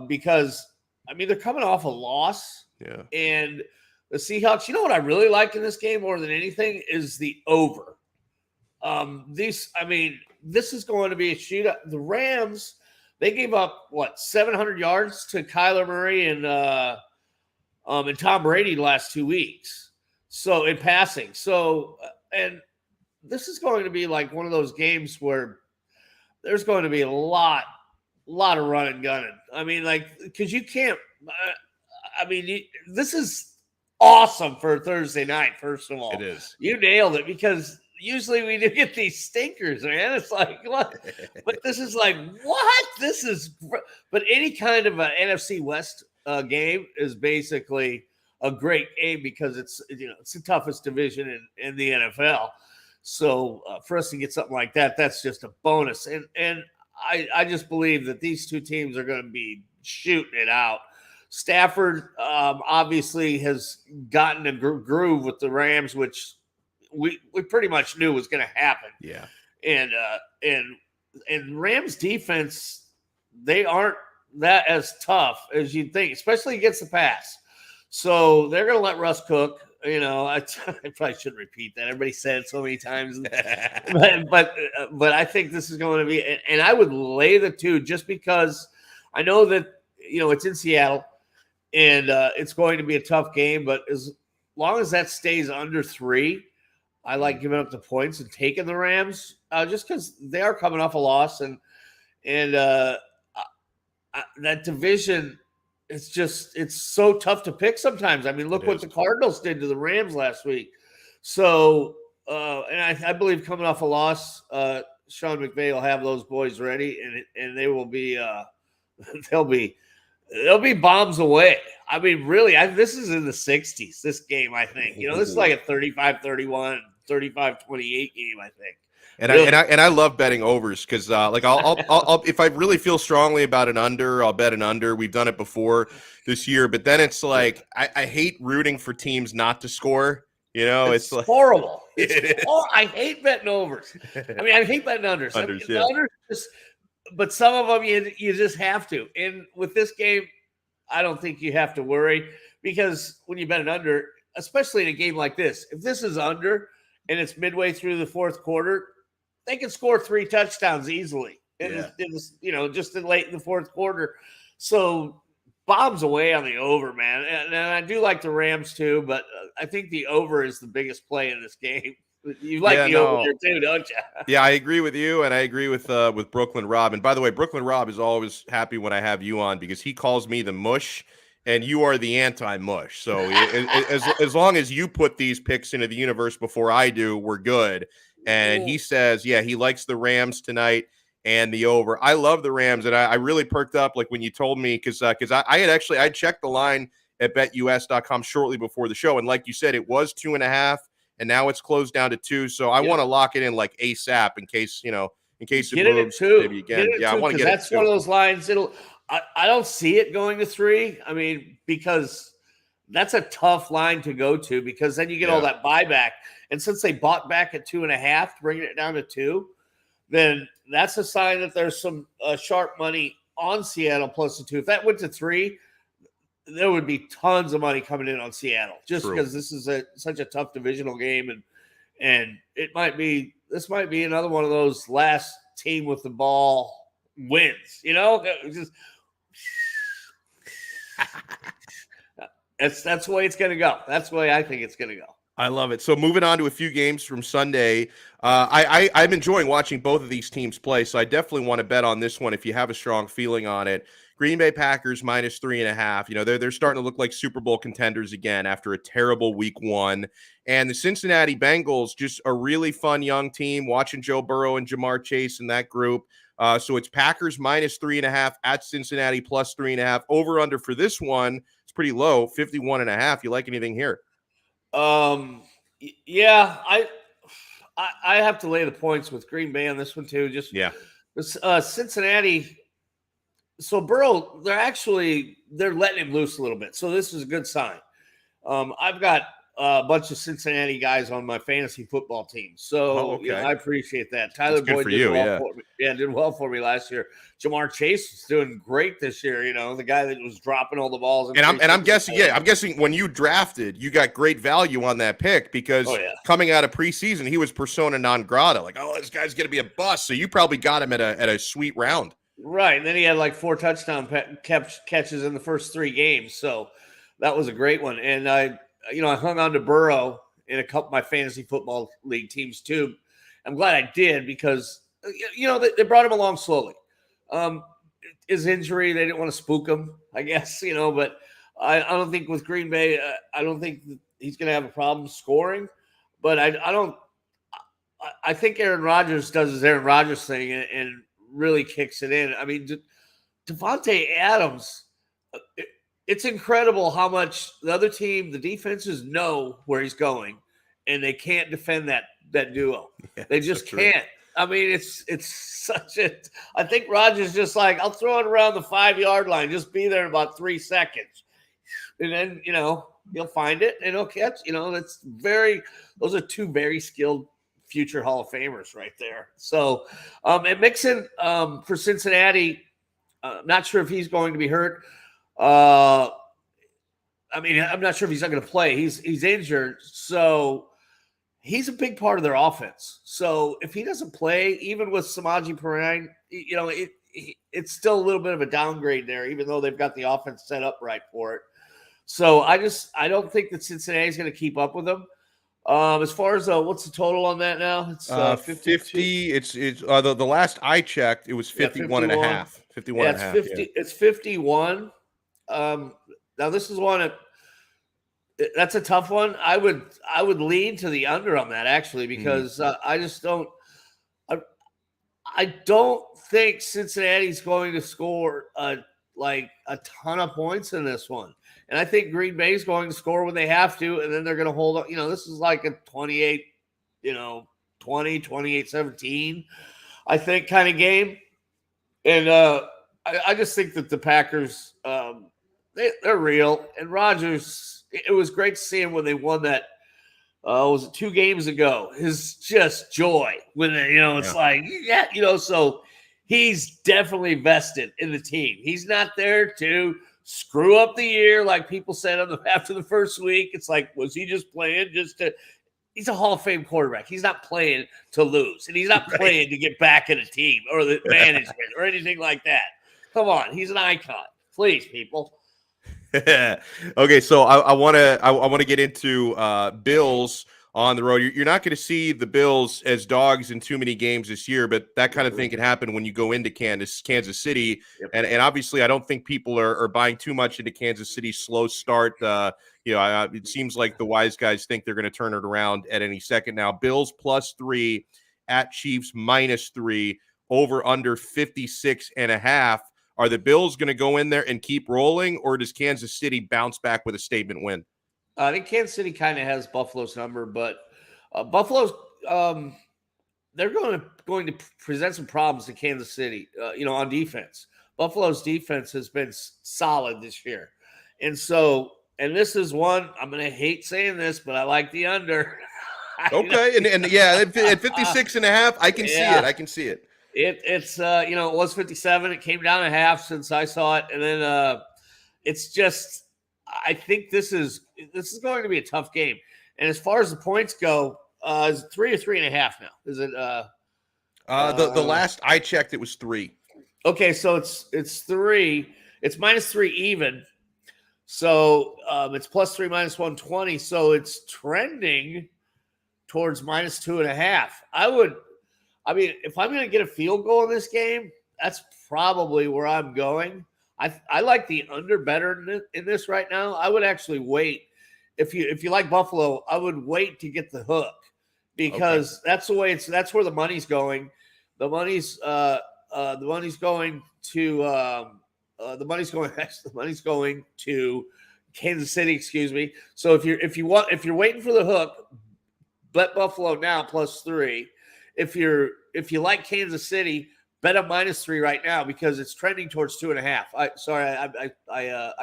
because I mean they're coming off a loss. Yeah. And the Seahawks, what I really like in this game more than anything is the over. This is going to be a shootout. The Rams, they gave up 700 yards to Kyler Murray and Tom Brady the last 2 weeks. So in passing. So and this is going to be like one of those games where there's going to be a lot of run and gunning. I mean, because you can't. This is awesome for Thursday night. First of all, it is. You nailed it because usually we do get these stinkers, man. It's like what, but this is like what? This is. But any kind of an NFC West game is basically a great game because it's the toughest division in the NFL. So for us to get something like that, that's just a bonus. And I just believe that these two teams are going to be shooting it out. Stafford obviously has gotten a groove with the Rams, which we pretty much knew was going to happen. Yeah. And Rams defense, they aren't that as tough as you'd think, especially against the pass. So they're going to let Russ cook. I probably shouldn't repeat that. Everybody said it so many times, but I think this is going to be, and I would lay the 2 just because I know that it's in Seattle, and it's going to be a tough game. But as long as that stays under 3, I like giving up the points and taking the Rams just because they are coming off a loss, and that division. It's so tough to pick sometimes. I mean, look what the Cardinals did to the Rams last week. So, and I believe coming off a loss, Sean McVay will have those boys ready, and they will be they'll be bombs away. I mean, really, this is in the 60s. This game, I think. This is like a 35-31, 35-28 game. I think. And I love betting overs because I'll if I really feel strongly about an under, I'll bet an under. We've done it before this year, but then it's like I hate rooting for teams not to score. It's like horrible. I hate betting overs. I mean, I hate betting unders. But some of them you just have to. And with this game, I don't think you have to worry because when you bet an under, especially in a game like this, if this is under and it's midway through the fourth quarter, they can score 3 touchdowns easily. Just late in the fourth quarter. So bombs away on the over, man. And I do like the Rams too, but I think the over is the biggest play in this game. You like over there too, don't you? Yeah, I agree with you, and I agree with Brooklyn Rob. And by the way, Brooklyn Rob is always happy when I have you on because he calls me the mush, and you are the anti-mush. So as long as you put these picks into the universe before I do, we're good. And he says, he likes the Rams tonight. and the over. I love the Rams, and I really perked up like when you told me because I checked the line at BetUS.com shortly before the show, and like you said, it was 2.5, and now it's closed down to 2. So I want to lock it in like ASAP in case it moves maybe again. Yeah, I want to get that's one of those lines. I don't see it going to 3. I mean, because that's a tough line to go to because then you get all that buyback, and since they bought back at 2.5, bringing it down to 2, then that's a sign that there's some sharp money on Seattle plus the 2. If that went to 3, there would be tons of money coming in on Seattle just because this is such a tough divisional game, and this might be another one of those last team with the ball wins. Just that's the way it's going to go. That's the way I think it's going to go. I love it. So moving on to a few games from Sunday, I'm enjoying watching both of these teams play. So I definitely want to bet on this one if you have a strong feeling on it. Green Bay Packers minus 3.5. They're starting to look like Super Bowl contenders again after a terrible week 1. And the Cincinnati Bengals, just a really fun young team. Watching Joe Burrow and Jamar Chase in that group. So it's Packers minus 3.5 at Cincinnati plus 3.5. Over under for this one, it's pretty low, 51.5. You like anything here? Yeah, I have to lay the points with Green Bay on this one too. Cincinnati. So Burrow, they're letting him loose a little bit. So this is a good sign. I've got a bunch of Cincinnati guys on my fantasy football team. So I appreciate that. Tyler Boyd did well for me. Yeah, did well for me last year. Jamar Chase is doing great this year. The guy that was dropping all the balls. And I'm guessing when you drafted, you got great value on that pick because coming out of preseason, he was persona non grata. Like, this guy's going to be a bust. So you probably got him at a sweet round. Right. And then he had like 4 touchdown catches in the first 3 games. So that was a great one. And I hung on to Burrow in a couple of my fantasy football league teams too. I'm glad I did because, they brought him along slowly. His injury, they didn't want to spook him, I guess, but I don't think with Green Bay, I don't think that he's going to have a problem scoring, but I think Aaron Rodgers does his Aaron Rodgers thing and really kicks it in. I mean, Devontae Adams, it's incredible how much the other team, the defenses know where he's going, and they can't defend that duo. Yeah, they just can't. I mean, it's such a – I think Rodgers just like, I'll throw it around the 5-yard line. Just be there in about 3 seconds. And then, he'll find it and he'll catch. Those are 2 very skilled future Hall of Famers right there. So, and Mixon for Cincinnati, not sure if he's going to be hurt. I'm not sure if he's not going to play. He's injured, so he's a big part of their offense. So if he doesn't play, even with Samaje Perine, it's still a little bit of a downgrade there, even though they've got the offense set up right for it. So I don't think that Cincinnati's going to keep up with them. As far as what's the total on that now? It's 50. It's the last I checked, it was 51.5. 51.5. It's 51. Now this is one that's a tough one. I would lean to the under on that actually because I just don't. I don't think Cincinnati's going to score like a ton of points in this one. And I think Green Bay's going to score when they have to, and then they're going to hold up. This is like a 28, 20, 28-17, I think, kind of game. And I just think that the Packers, they're real. And Rodgers, it was great to see him when they won that, was it 2 games ago? His just joy when, it's like, so he's definitely vested in the team. He's not there to screw up the year like people said after the first week. It's like, was he just playing he's a Hall of Fame quarterback. He's not playing to lose, and he's not playing to get back in a team or the management or anything like that. Come on, he's an icon. Please, people. Okay, so I want to get into Bills on the road. You're not going to see the Bills as dogs in too many games this year, but that kind of thing can happen when you go into Kansas City. Yep. And obviously, I don't think people are buying too much into Kansas City's slow start. It seems like the wise guys think they're going to turn it around at any second now. Bills +3 at Chiefs -3. over under 56.5. Are the Bills going to go in there and keep rolling, or does Kansas City bounce back with a statement win? I think Kansas City kind of has Buffalo's number, but Buffalo's they're going to present some problems to Kansas City, on defense. Buffalo's defense has been solid this year. And this is one, I'm going to hate saying this, but I like the under. Okay. And yeah, at 56.5, I can see it. I can see it. It's it was 57. It came down a half since I saw it. And then it's just, I think this is going to be a tough game. And as far as the points go, is it 3 or 3.5 now? Is it the last I checked, it was 3. Okay, so it's 3. It's -3 even. So it's +3 -120. So it's trending towards -2.5. If I'm going to get a field goal in this game, that's probably where I'm going. I like the under better in this right now. I would actually wait. If you like Buffalo, I would wait to get the hook because that's where the money's going. The money's going to Kansas City, excuse me. So if you're waiting for the hook, bet Buffalo now +3. If you like Kansas City, bet a -3 right now because it's trending towards 2.5. I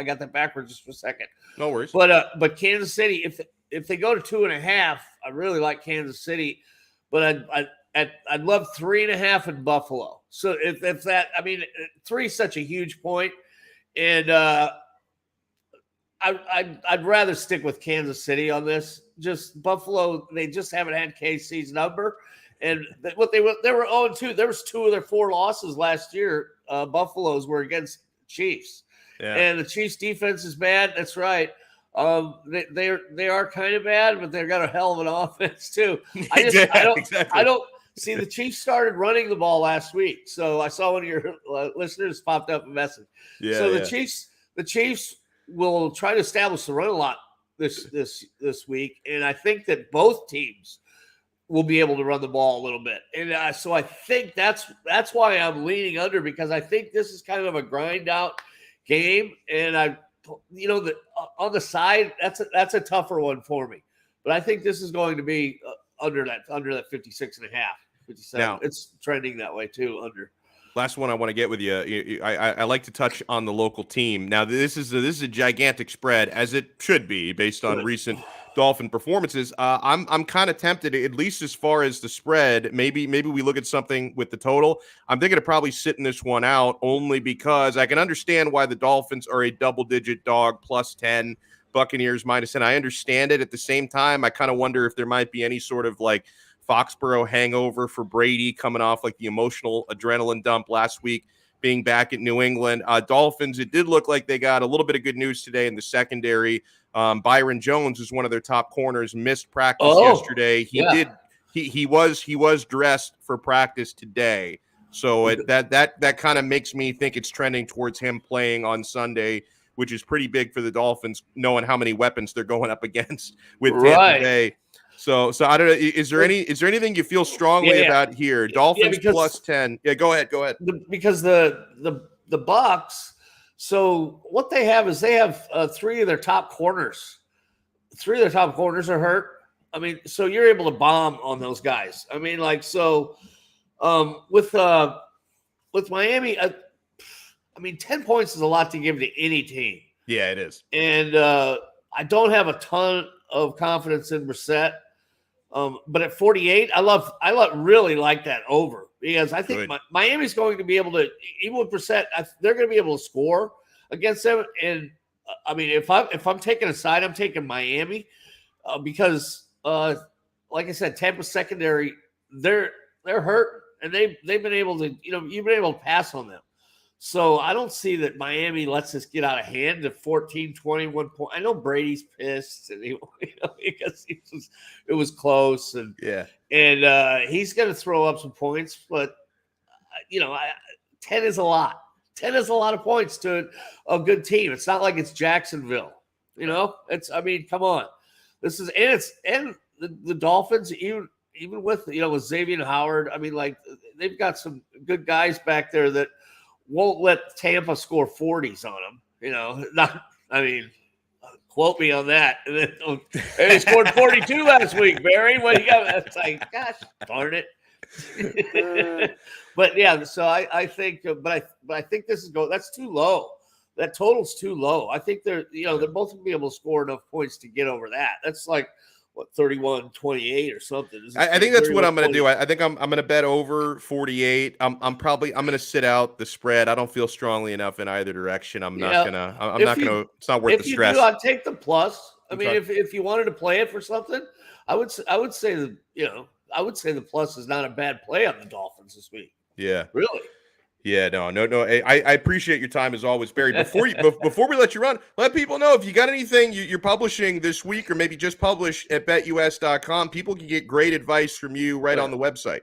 got that backwards just for a second. No worries. But Kansas City, if they go to 2.5, I really like Kansas City, but I'd love 3.5 in Buffalo. So if that, 3 is such a huge point, and I'd rather stick with Kansas City on this. Just Buffalo, they just haven't had KC's number. And they were 0-2. There was 2 of their 4 losses last year. Buffalo's were against Chiefs, and the Chiefs' defense is bad. That's right. They are kind of bad, but they've got a hell of an offense too. I don't see the Chiefs started running the ball last week. So I saw one of your listeners popped up a message. Yeah. So the Chiefs will try to establish the run a lot this week, and I think that both teams will be able to run the ball a little bit. And so I think that's why I'm leaning under, because I think this is kind of a grind out game. And on the side, that's a tougher one for me. But I think this is going to be under that 56.5, 57. Now, it's trending that way too, under. Last one I want to get with you. I like to touch on the local team. Now, this is a gigantic spread, as it should be, based on recent Dolphin performances. I'm kind of tempted, at least as far as the spread. Maybe we look at something with the total. I'm thinking of probably sitting this one out, only because I can understand why the Dolphins are a double-digit dog, +10, Buccaneers -10. I understand it. At the same time, I kind of wonder if there might be any sort of like Foxborough hangover for Brady coming off like the emotional adrenaline dump last week, being back in New England. Dolphins, it did look like they got a little bit of good news today in the secondary. Byron Jones is one of their top corners, missed practice yesterday. He was dressed for practice today. So that kind of makes me think it's trending towards him playing on Sunday, which is pretty big for the Dolphins, knowing how many weapons they're going up against with Tampa Bay. So I don't know. Is there anything you feel strongly about here? Dolphins +10. Yeah, go ahead. Because the Bucs. So what they have is they have 3 of their top corners. 3 of their top corners are hurt. So you're able to bomb on those guys. With Miami, 10 points is a lot to give to any team. Yeah, it is. And I don't have a ton of confidence in Brissett. But at 48, I really like that over, because I think Miami's going to be able to, even with Brissett, they're going to be able to score against them. And if I'm taking a side, I'm taking Miami because, like I said, Tampa secondary, they're hurt, and they've been able to, you've been able to pass on them. So I don't see that Miami lets this get out of hand to 14, 21 points. I know Brady's pissed, and because it was close, and he's going to throw up some points. But 10 is a lot. 10 is a lot of points to a good team. It's not like it's Jacksonville. Come on. This is and the Dolphins. even with with Xavier Howard, I mean, like they've got some good guys back there that won't let Tampa score 40s on them. Not, I mean, quote me on that. And then, they scored 42 last week, Barry. What do you got? It's like, gosh, darn it. But yeah, so I think, but I think this is that's too low. That total's too low. I think they're both gonna be able to score enough points to get over that. That's like what 31-28 or something. I think that's what I'm going to do. I think I'm going to bet over 48. I'm going to sit out the spread. I don't feel strongly enough in either direction. I'm not going to. It's not worth the stress. I'd take the plus. I mean, if you wanted to play it for something, I would say the plus is not a bad play on the Dolphins this week. Yeah, really. Yeah, no. I appreciate your time as always, Barry. Before we let you run, let people know if you got anything you're publishing this week, or maybe just publish at BetUS.com. People can get great advice from you right on the website.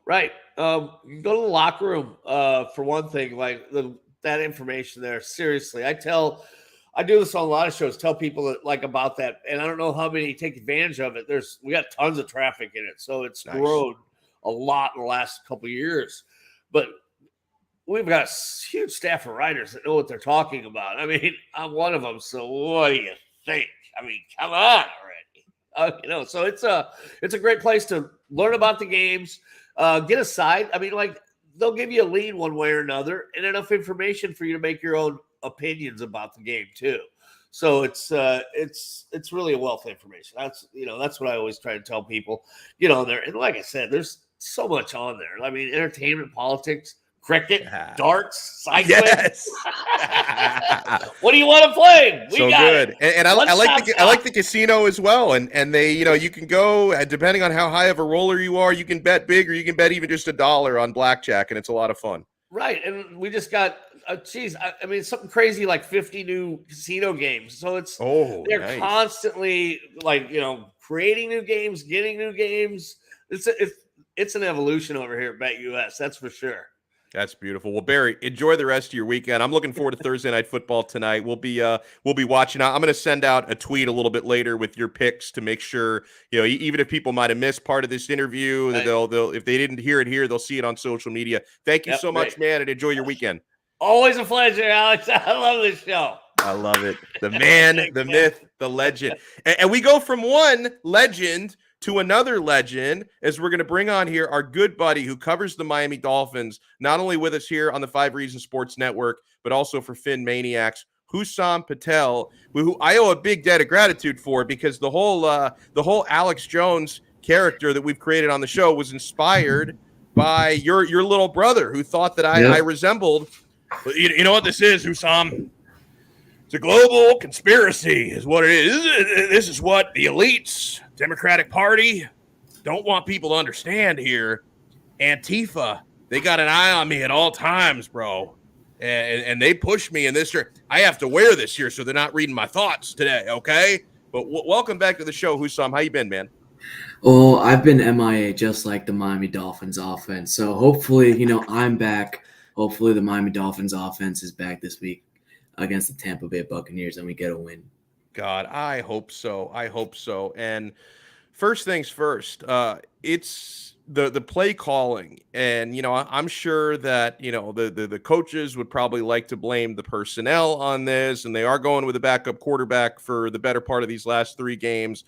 Right. You can go to the locker room for one thing. Like that information there. Seriously, I do this on a lot of shows. Tell people that, about that, and I don't know how many take advantage of it. We got tons of traffic in it, so it's grown a lot in the last couple of years, but. We've got a huge staff of writers that know what they're talking about. I mean, I'm one of them. So what do you think? I mean, come on already. So it's a great place to learn about the games, get a side. I mean, they'll give you a lead one way or another, and enough information for you to make your own opinions about the game too. So it's really a wealth of information. That's what I always try to tell people. Get on there, and like I said, there's so much on there. I mean, entertainment, politics. Cricket, darts, cycling. Yes. What do you want to play? So good, and I like the casino as well. And they, you can go depending on how high of a roller you are. You can bet big, or you can bet even just $1 on blackjack, and it's a lot of fun. Right, and we just got I mean something crazy like 50 new casino games. So they're constantly creating new games, getting new games. It's an evolution over here at BetUS, that's for sure. That's beautiful. Well, Barry, enjoy the rest of your weekend. I'm looking forward to Thursday Night Football tonight. We'll be watching. I'm going to send out a tweet a little bit later with your picks to make sure even if people might have missed part of this interview, they'll if they didn't hear it here, they'll see it on social media. Thank you so much, man, and enjoy your weekend. Always a pleasure, Alex. I love this show. I love it. The man, the myth, the legend, and we go from one legend to another legend, as we're going to bring on here our good buddy who covers the Miami Dolphins, not only with us here on the 5 Reasons Sports Network, but also for Fin Maniacs, Hussam Patel, who I owe a big debt of gratitude for, because the whole Alex Jones character that we've created on the show was inspired by your little brother, who thought that I resembled. You know what this is, Hussam? It's a global conspiracy is what it is. This is what the elites, Democratic Party, don't want people to understand here. Antifa, they got an eye on me at all times, bro. And they push me in this. I have to wear this here so they're not reading my thoughts today, okay? But welcome back to the show, Hussam. How you been, man? Well, I've been MIA just like the Miami Dolphins offense. So hopefully, I'm back. Hopefully the Miami Dolphins offense is back this week against the Tampa Bay Buccaneers, and we get a win. God, I hope so. And first things first, it's the play calling. And, I'm sure that, the coaches would probably like to blame the personnel on this, and they are going with a backup quarterback for the better part of these last 3 games.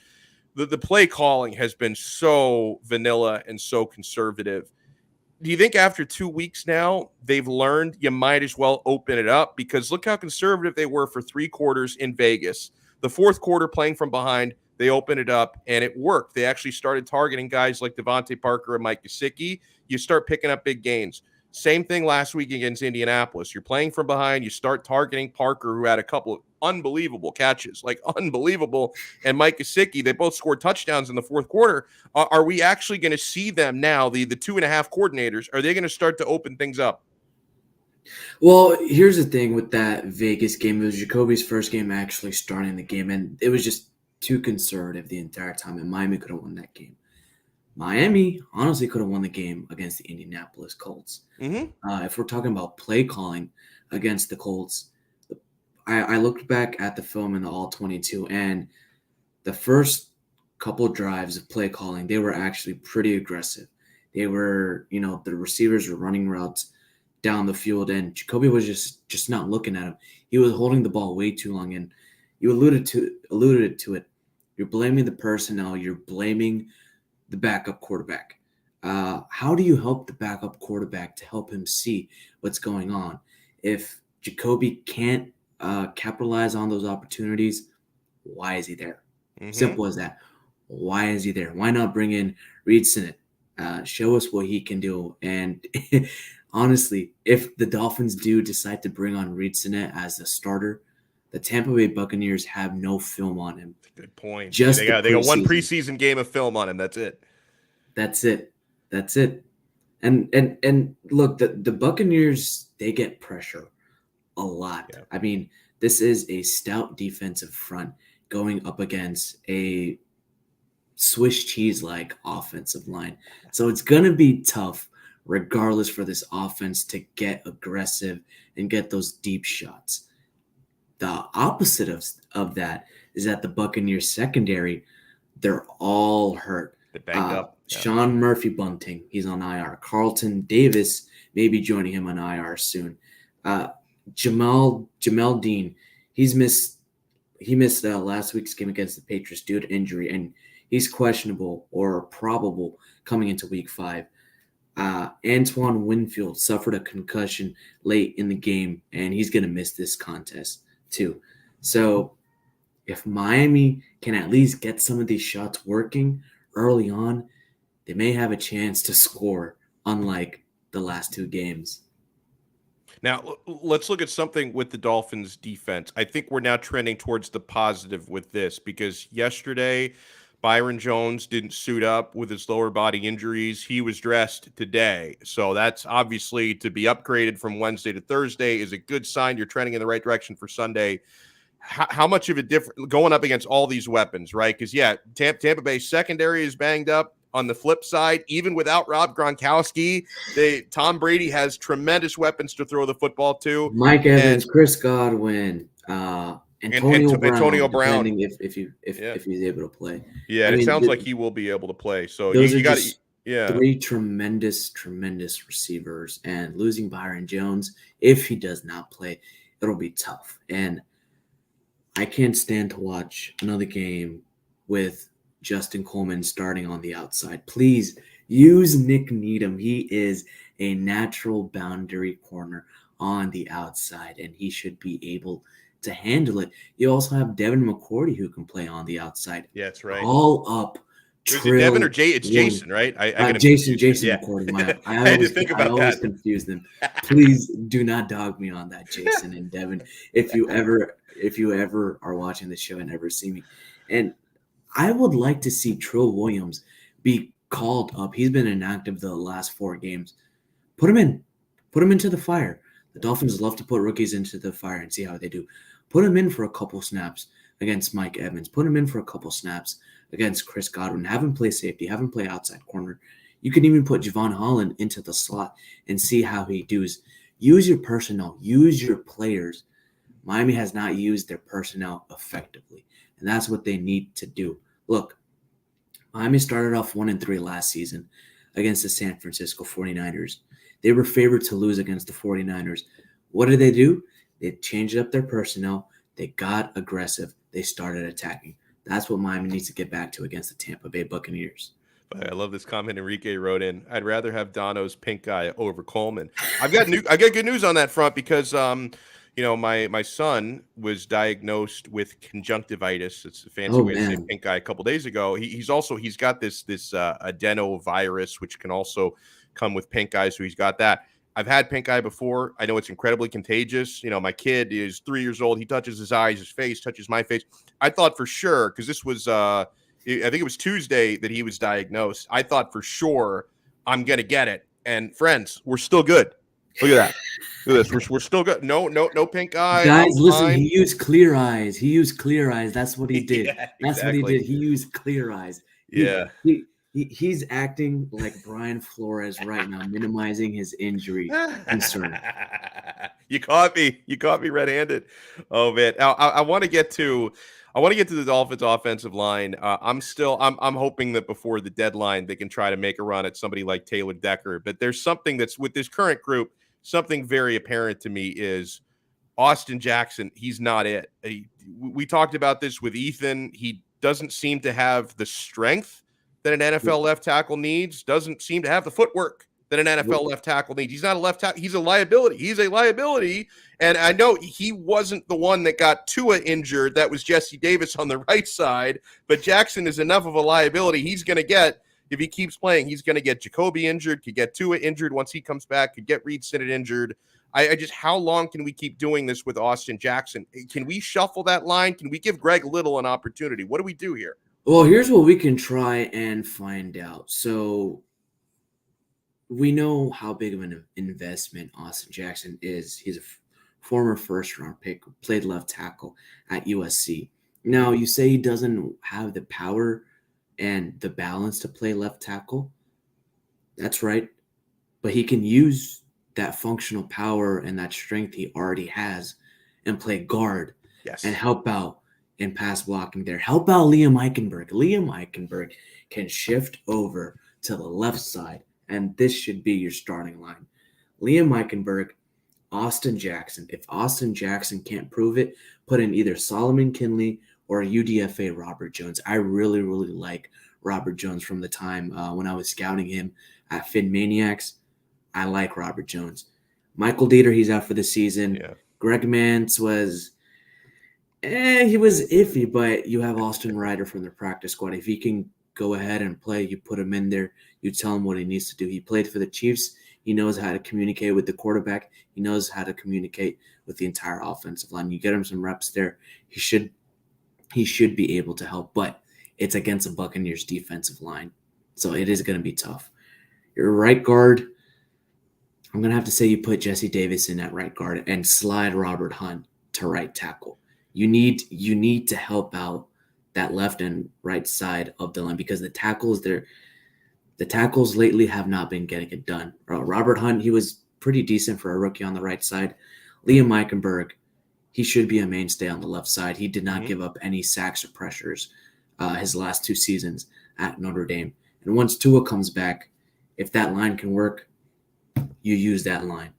The play calling has been so vanilla and so conservative. Do you think after 2 weeks now they've learned you might as well open it up? Because look how conservative they were for 3 quarters in Vegas. The 4th quarter, playing from behind, they opened it up, and it worked. They actually started targeting guys like Devontae Parker and Mike Gesicki. You start picking up big gains. Same thing last week against Indianapolis. You're playing from behind. You start targeting Parker, who had a couple of unbelievable catches, unbelievable. And Mike Gesicki, they both scored touchdowns in the 4th quarter. Are we actually going to see them now, the 2.5 coordinators, are they going to start to open things up? Well, here's the thing with that Vegas game. It was Jacoby's first game actually starting the game, and it was just too conservative the entire time, and Miami could have won that game. Miami honestly could have won the game against the Indianapolis Colts. Mm-hmm. If we're talking about play calling against the Colts, I looked back at the film in the All-22, and the first couple drives of play calling, they were actually pretty aggressive. They were, the receivers were running routes down the field, and Jacoby was just not looking at him. He was holding the ball way too long, and you alluded to it. You're blaming the personnel. You're blaming the backup quarterback. How do you help the backup quarterback to help him see what's going on? If Jacoby can't capitalize on those opportunities, why is he there? Mm-hmm. Simple as that. Why is he there? Why not bring in Reed Sinnett? Show us what he can do. And honestly, if the Dolphins do decide to bring on Reed Sinnett as the starter, the Tampa Bay Buccaneers have no film on him. Good point. Just they got one preseason game of film on him. That's it. That's it. And look, the Buccaneers, they get pressure a lot. Yeah. I mean, this is a stout defensive front going up against a Swiss cheese-like offensive line. So it's going to be tough regardless for this offense to get aggressive and get those deep shots. The opposite of that is that the Buccaneers secondary, they're all hurt. They're banged up. Yeah. Sean Murphy-Bunting, he's on IR. Carlton Davis may be joining him on IR soon. Jamal Dean, he missed last week's game against the Patriots due to injury, and he's questionable or probable coming into week 5. Antoine Winfield suffered a concussion late in the game, and he's going to miss this contest too. So if Miami can at least get some of these shots working early on, they may have a chance to score, unlike the last 2 games. Now, let's look at something with the Dolphins defense. I think we're now trending towards the positive with this, because yesterday Byron Jones didn't suit up with his lower body injuries. He was dressed today. So that's obviously, to be upgraded from Wednesday to Thursday is a good sign. You're trending in the right direction for Sunday. How much of a difference going up against all these weapons, right? Because, yeah, Tampa Bay secondary is banged up. On the flip side, even without Rob Gronkowski, Tom Brady has tremendous weapons to throw the football to. Mike Evans, Chris Godwin, Antonio Brown, if he's able to play. Yeah, it sounds like he will be able to play. So you got 3 tremendous receivers, and losing Byron Jones, if he does not play, it'll be tough. And I can't stand to watch another game with Justin Coleman starting on the outside. Please use Nick Needham. He is a natural boundary corner on the outside, and he should be able to handle it. You also have Devin McCourty who can play on the outside. Yeah, that's right. All up. Is it Devin or Jay? It's Jason, right? Jason yeah. McCourty. I always confuse them. Please do not dog me on that, Jason and Devin. If you ever are watching the show and ever see me. And I would like to see Trill Williams be called up. He's been inactive the last 4 games. Put him in. Put him into the fire. The Dolphins love to put rookies into the fire and see how they do. Put him in for a couple snaps against Mike Evans. Put him in for a couple snaps against Chris Godwin. Have him play safety. Have him play outside corner. You can even put Javon Holland into the slot and see how he does. Use your personnel. Use your players. Miami has not used their personnel effectively, and that's what they need to do. Look, Miami started off 1-3 last season against the San Francisco 49ers. They were favored to lose against the 49ers. What did they do? They changed up their personnel. They got aggressive. They started attacking. That's what Miami needs to get back to against the Tampa Bay Buccaneers. I love this comment Enrique wrote in. I'd rather have Donno's pink eye over Coleman. I got good news on that front because my son was diagnosed with conjunctivitis. It's a fancy way to say pink eye a couple days ago. He's got this adenovirus, which can also come with pink eye. So he's got that. I've had pink eye before. I know it's incredibly contagious. My kid is 3 years old. He touches his eyes, his face, touches my face. I thought for sure, because this was, I think it was Tuesday that he was diagnosed. I thought for sure I'm going to get it. And friends, we're still good. Look at that. Look at this. We're still good. No pink eye. Guys, listen, he used clear eyes. That's what he did. Yeah, That's what he did. He used clear eyes. He's acting like Brian Flores right now, minimizing his injury concern. You caught me red-handed. Oh man. Now, I want to get to I want to get to the Dolphins offensive line. I'm hoping that before the deadline they can try to make a run at somebody like Taylor Decker. But there's something that's with this current group. Something very apparent to me is Austin Jackson. He's not it. We talked about this with Ethan. He doesn't seem to have the strength that an NFL left tackle needs. Doesn't seem to have the footwork that an NFL left tackle needs. He's not a left tackle. He's a liability. He's a liability. And I know he wasn't the one that got Tua injured. That was Jesse Davis on the right side. But Jackson is enough of a liability. He's going to get, if he keeps playing, he's going to get Jacoby injured, could get Tua injured once he comes back, could get Reed Sinnett injured. I just, how long can we keep doing this with Austin Jackson? Can we shuffle that line? Can we give Greg Little an opportunity? What do we do here? Well, here's what we can try and find out. So we know how big of an investment Austin Jackson is. He's a former first-round pick, played left tackle at USC. Now, you say he doesn't have the power and the balance to play left tackle. That's right. But he can use that functional power and that strength he already has and play guard and help out in pass blocking there. Help out Liam Eichenberg. Liam Eichenberg can shift over to the left side, and this should be your starting line. Liam Eichenberg, Austin Jackson. If Austin Jackson can't prove it, put in either Solomon Kinley or UDFA Robert Jones. I really, really like Robert Jones from the time when I was scouting him at Fin Maniacs. I like Robert Jones. Michael Dieter, he's out for the season. Yeah. Greg Mance he was iffy, but you have Austin Ryder from the practice squad. If he can go ahead and play, you put him in there. You tell him what he needs to do. He played for the Chiefs. He knows how to communicate with the quarterback. He knows how to communicate with the entire offensive line. You get him some reps there. He should be able to help, but it's against a Buccaneers defensive line. So it is going to be tough. Your right guard, I'm going to have to say you put Jesse Davis in at right guard and slide Robert Hunt to right tackle. You need to help out that left and right side of the line because the tackles lately have not been getting it done. Robert Hunt, he was pretty decent for a rookie on the right side. Liam Eichenberg, he should be a mainstay on the left side. He did not give up any sacks or pressures his last 2 seasons at Notre Dame. And once Tua comes back, if that line can work, you use that line.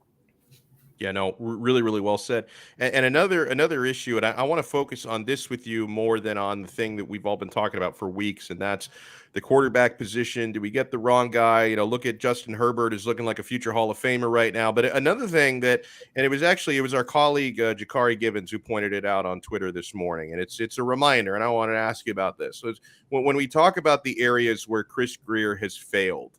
Yeah, no, really, really well said. And another issue, and I want to focus on this with you more than on the thing that we've all been talking about for weeks, and that's the quarterback position. Do we get the wrong guy? You know, look at Justin Herbert is looking like a future Hall of Famer right now. But another thing that, and it was our colleague Jakari Gibbons who pointed it out on Twitter this morning, and it's a reminder, and I wanted to ask you about this. So when we talk about the areas where Chris Grier has failed,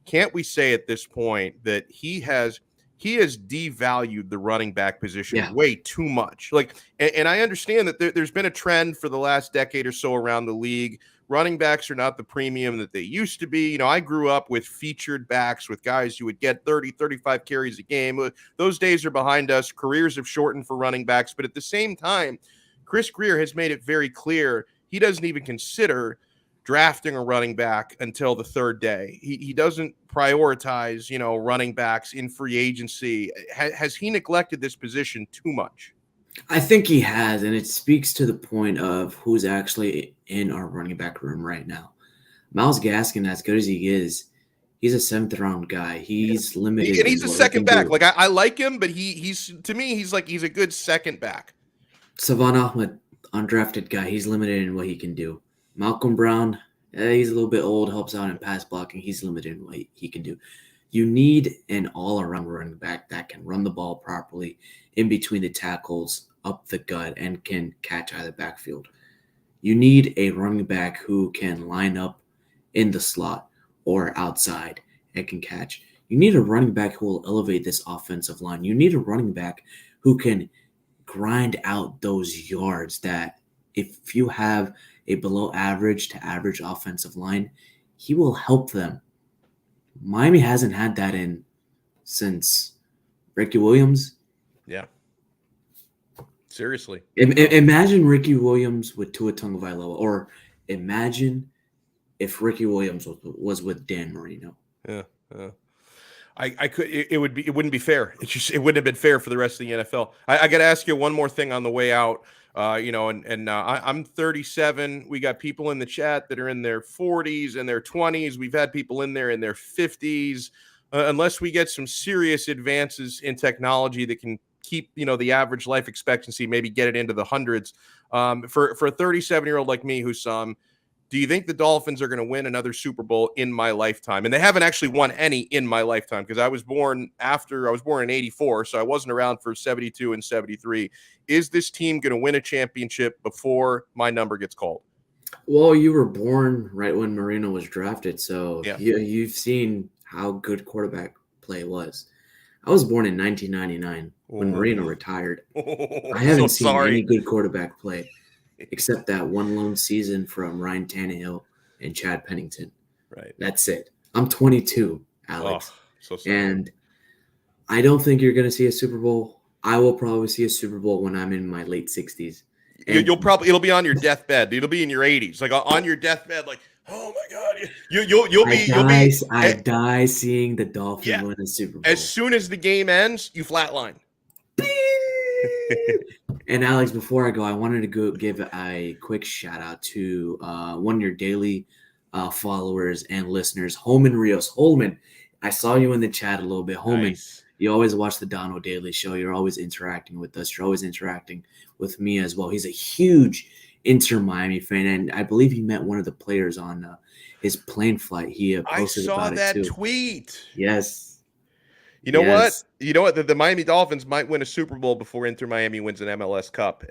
can't we say at this point that he has devalued the running back position way too much? Like, and I understand that there's been a trend for the last decade or so around the league. Running backs are not the premium that they used to be. You know, I grew up with featured backs, with guys who would get 30, 35 carries a game. Those days are behind us. Careers have shortened for running backs. But at the same time, Chris Grier has made it very clear he doesn't even consider drafting a running back until the 3rd day. He doesn't prioritize, running backs in free agency. Has he neglected this position too much? I think he has, and it speaks to the point of who's actually in our running back room right now. Myles Gaskin, as good as he is, he's a 7th-round guy. He's limited. And he's a second back. Like, I like him, but he's to me, he's a good second back. Savon Ahmed, undrafted guy. He's limited in what he can do. Malcolm Brown, he's a little bit old, helps out in pass blocking. He's limited in what he can do. You need an all-around running back that can run the ball properly in between the tackles, up the gut, and can catch out of the backfield. You need a running back who can line up in the slot or outside and can catch. You need a running back who will elevate this offensive line. You need a running back who can grind out those yards that if you have a below average to average offensive line, he will help them. Miami hasn't had that since Ricky Williams. Yeah. Seriously. Imagine Ricky Williams with Tua Tagovailoa, or imagine if Ricky Williams was with Dan Marino. Yeah. It wouldn't be fair. It wouldn't have been fair for the rest of the NFL. I got to ask you one more thing on the way out. I'm 37. We got people in the chat that are in their 40s and their 20s. We've had people in there in their 50s. Unless we get some serious advances in technology that can keep, the average life expectancy, maybe get it into the hundreds. For a 37-year-old like me, Hussam, do you think the Dolphins are going to win another Super Bowl in my lifetime? And they haven't actually won any in my lifetime because I was born in 84, so I wasn't around for 72 and 73. Is this team going to win a championship before my number gets called? Well, you were born right when Marino was drafted, so Yeah. you've seen how good quarterback play was. I was born in 1999 when Marino retired. I haven't seen any good quarterback play except that one lone season from Ryan Tannehill and Chad Pennington. Right. That's it. I'm 22, Alex. So sorry. And I don't think you're going to see a Super Bowl. I will probably see a Super Bowl when I'm in my late 60s. And It'll be on your deathbed. It'll be in your 80s, like on your deathbed, like, oh my God, I die seeing the Dolphins win a Super Bowl. As soon as the game ends, you flatline. And Alex, before I go, I wanted to give a quick shout out to one of your daily followers and listeners, Holman Rios. Holman, I saw you in the chat a little bit. Holman, Nice. You always watch the Donno Daily Show. You're always interacting with us. You're always interacting with me as well. He's a huge Inter Miami fan, and I believe he met one of the players on his plane flight. He posted about it too. I saw that tweet. Yes. You know what? The Miami Dolphins might win a Super Bowl before Inter Miami wins an MLS Cup.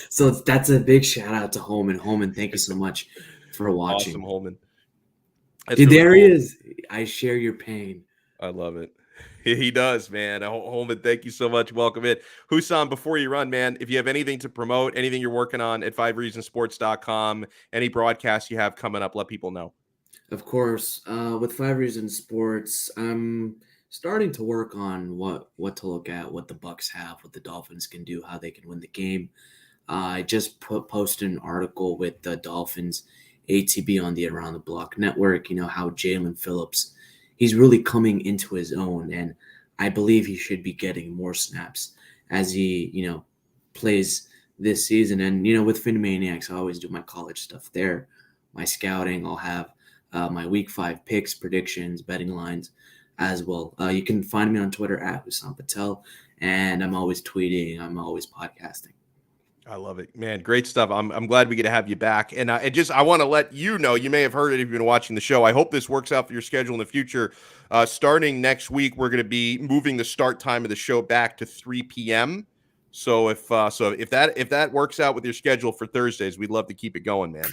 So that's a big shout out to Holman. Holman, thank you so much for watching. Awesome, Holman. Dude, there he is. I share your pain. I love it. He does, man. Holman, thank you so much. Welcome in. Hussam, before you run, man, if you have anything to promote, anything you're working on at 5reasonsports.com, any broadcasts you have coming up, let people know. Of course. With 5 Reasons Sports, I'm starting to work on what to look at, what the Bucs have, what the Dolphins can do, how they can win the game. I just posted an article with the Dolphins ATB on the Around the Block network, how Jalen Phillips, he's really coming into his own, and I believe he should be getting more snaps as he, plays this season. And, with Finmaniacs, I always do my college stuff there, my scouting. I'll have my Week 5 picks, predictions, betting lines as well. You can find me on Twitter at Hussam Patel, and I'm always tweeting. I'm always podcasting. I love it, man. Great stuff. I'm glad we get to have you back. And I want to let you know, you may have heard it if you've been watching the show. I hope this works out for your schedule in the future. Starting next week, we're going to be moving the start time of the show back to 3 p.m. So if that works out with your schedule for Thursdays, we'd love to keep it going, man.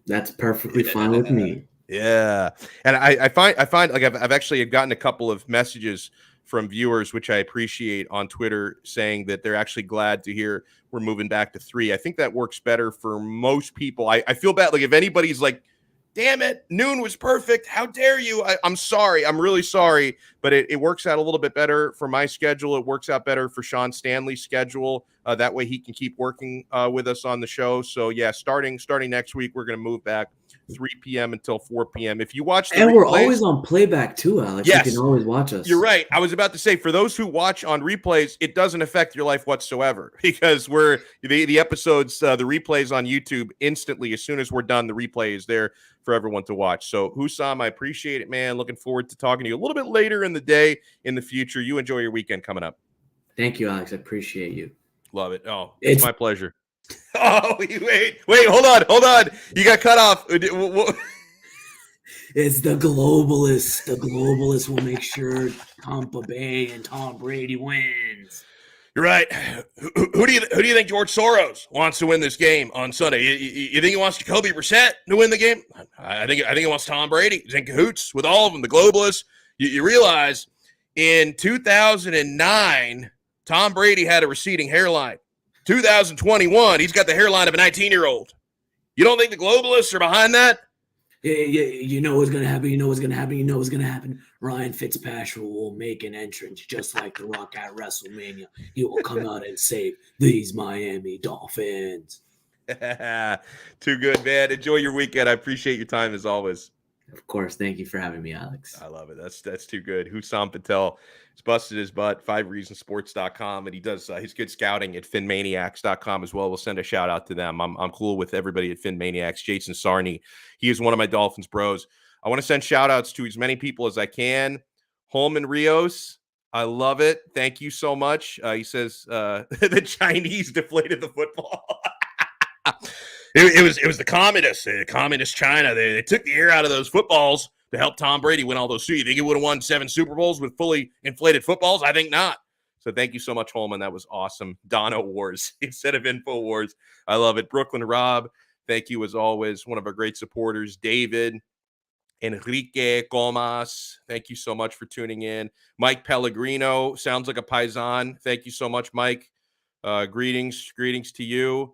That's perfectly fine with me. Yeah. And I find like I've actually gotten a couple of messages from viewers, which I appreciate, on Twitter, saying that they're actually glad to hear we're moving back to 3. I think that works better for most people. I feel bad. Like if anybody's like, damn it, noon was perfect, how dare you? I'm sorry. I'm really sorry. But it works out a little bit better for my schedule. It works out better for Sean Stanley's schedule. That way he can keep working with us on the show. So yeah, starting next week, we're going to move back 3 p.m. until 4 p.m. If you watch the and replays, we're always on playback too, Alex. Yes. You can always watch us. You're right. I was about to say, for those who watch on replays, it doesn't affect your life whatsoever, because we're the episodes, the replays on YouTube instantly. As soon as we're done, the replay is there for everyone to watch. So Hussam, I appreciate it, man. Looking forward to talking to you a little bit later in the day in the future. You enjoy your weekend coming up. Thank you, Alex. I appreciate you. Love it. Oh, it's my pleasure. Oh, wait, hold on. You got cut off. It's the globalists. The globalists will make sure Tampa Bay and Tom Brady wins. You're right. Who do you think George Soros wants to win this game on Sunday? You think he wants Jacoby Brissett to win the game? I think he wants Tom Brady. He's in cahoots with all of them, the globalists. You realize in 2009, Tom Brady had a receding hairline. 2021, he's got the hairline of a 19-year-old. You don't think the globalists are behind that? Yeah, you know what's going to happen. Ryan Fitzpatrick will make an entrance just like The Rock at WrestleMania. He will come out and save these Miami Dolphins. Too good, man. Enjoy your weekend. I appreciate your time as always. Of course. Thank you for having me, Alex. I love it. That's too good. Hussam Patel has busted his butt, 5reasonsports.com, and he does his good scouting at finmaniacs.com as well. We'll send a shout out to them. I'm cool with everybody at Finmaniacs. Jason Sarney, he is one of my Dolphins bros. I want to send shout outs to as many people as I can. Holman Rios, I love it. Thank you so much. He says the Chinese deflated the football. It was the communist China. They took the air out of those footballs to help Tom Brady win all those. You think he would have won 7 Super Bowls with fully inflated footballs? I think not. So thank you so much, Holman. That was awesome. Donno Wars instead of Info Wars. I love it. Brooklyn Rob, thank you as always. One of our great supporters. David, Enrique Comas, thank you so much for tuning in. Mike Pellegrino, sounds like a paisan. Thank you so much, Mike. Greetings to you.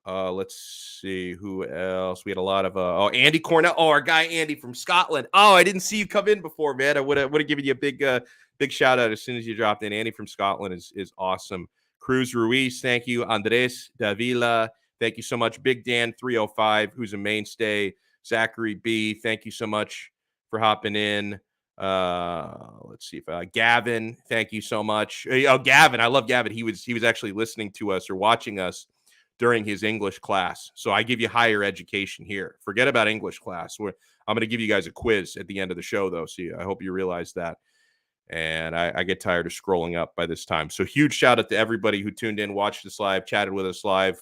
Let's see who else. We had a lot of Andy Cornell. Oh, our guy Andy from Scotland. Oh, I didn't see you come in before, man. I would have given you a big shout out as soon as you dropped in. Andy from Scotland is awesome. Cruz Ruiz, thank you. Andres Davila, thank you so much. Big Dan 305, who's a mainstay. Zachary B, thank you so much for hopping in. Let's see if Gavin, thank you so much. Oh, Gavin, I love Gavin. He was actually listening to us or watching us during his English class. So I give you higher education here. Forget about English class. I'm going to give you guys a quiz at the end of the show, though. So I hope you realize that. And I get tired of scrolling up by this time. So huge shout out to everybody who tuned in, watched us live, chatted with us live.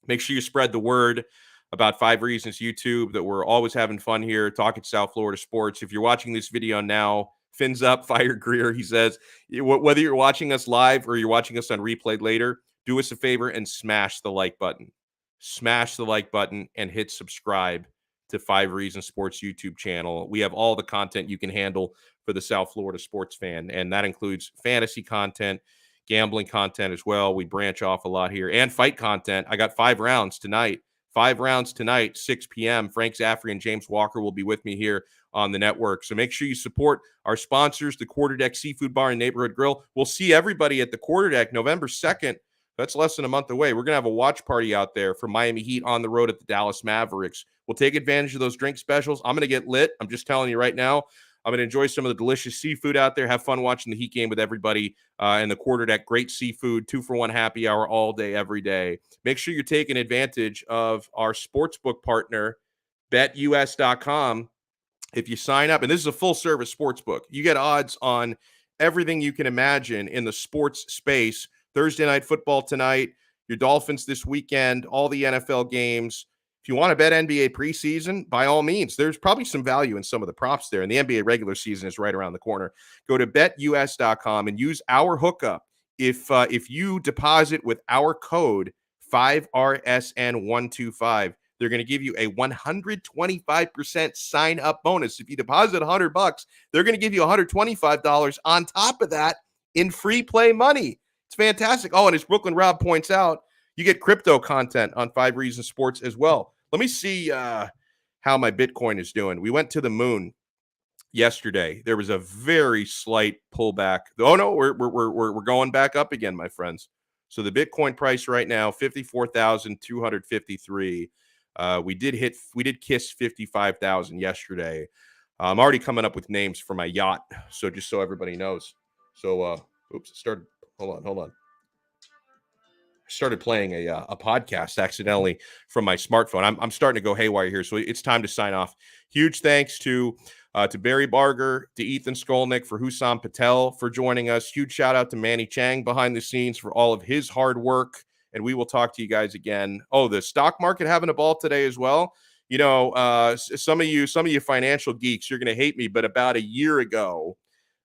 Make sure you spread the word about 5 Reasons YouTube, that we're always having fun here, talking South Florida sports. If you're watching this video now, fins up, fire Greer. He says, whether you're watching us live or you're watching us on replay later, do us a favor and smash the like button. Smash the like button and hit subscribe to 5 Reasons Sports YouTube channel. We have all the content you can handle for the South Florida sports fan, and that includes fantasy content, gambling content as well. We branch off a lot here, and fight content. I got 5 rounds tonight. 5 rounds tonight, 6 p.m. Frank Zaffrey and James Walker will be with me here on the network. So make sure you support our sponsors, the Quarterdeck Seafood Bar and Neighborhood Grill. We'll see everybody at the Quarterdeck November 2nd. That's less than a month away. We're going to have a watch party out there for Miami Heat on the road at the Dallas Mavericks. We'll take advantage of those drink specials. I'm going to get lit. I'm just telling you right now. I'm going to enjoy some of the delicious seafood out there. Have fun watching the Heat game with everybody in the Quarterdeck. Great seafood, 2-for-1 happy hour all day, every day. Make sure you're taking advantage of our sportsbook partner, BetUS.com. If you sign up, and this is a full-service sportsbook, you get odds on everything you can imagine in the sports space. Thursday night football tonight, your Dolphins this weekend, all the NFL games. If you want to bet NBA preseason, by all means, there's probably some value in some of the props there. And the NBA regular season is right around the corner. Go to betus.com and use our hookup. If you deposit with our code 5RSN125, they're going to give you a 125% sign up bonus. If you deposit $100, they're going to give you $125 on top of that in free play money. It's fantastic. Oh, and as Brooklyn Rob points out, you get crypto content on 5 Reasons Sports as well. Let me see how my Bitcoin is doing. We went to the moon yesterday. There was a very slight pullback. Oh no, we're going back up again, my friends. So the Bitcoin price right now, 54,253. We did kiss 55,000 yesterday. I'm already coming up with names for my yacht. So just so everybody knows. So oops, it started. Hold on. Started playing a podcast accidentally from my smartphone. I'm starting to go haywire here, so it's time to sign off. Huge thanks to Barry Barger, to Ethan Skolnick, for Hussam Patel for joining us. Huge shout out to Manny Chang behind the scenes for all of his hard work. And we will talk to you guys again. Oh, the stock market having a ball today as well. You know, some of you financial geeks, you're going to hate me, but about a year ago,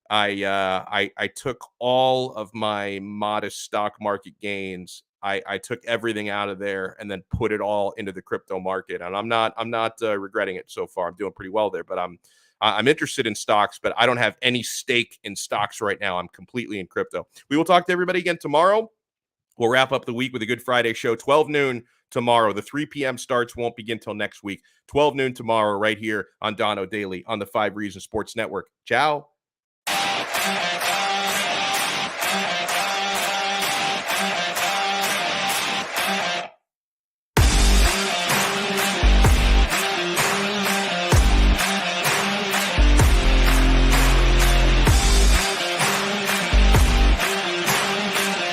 I took all of my modest stock market gains. I took everything out of there and then put it all into the crypto market. And I'm not regretting it so far. I'm doing pretty well there, but I'm interested in stocks, but I don't have any stake in stocks right now. I'm completely in crypto. We will talk to everybody again tomorrow. We'll wrap up the week with a Good Friday show, 12 noon tomorrow. The 3 p.m. starts won't begin till next week. 12 noon tomorrow right here on Donno Daily on the 5 Reasons Sports Network. Ciao.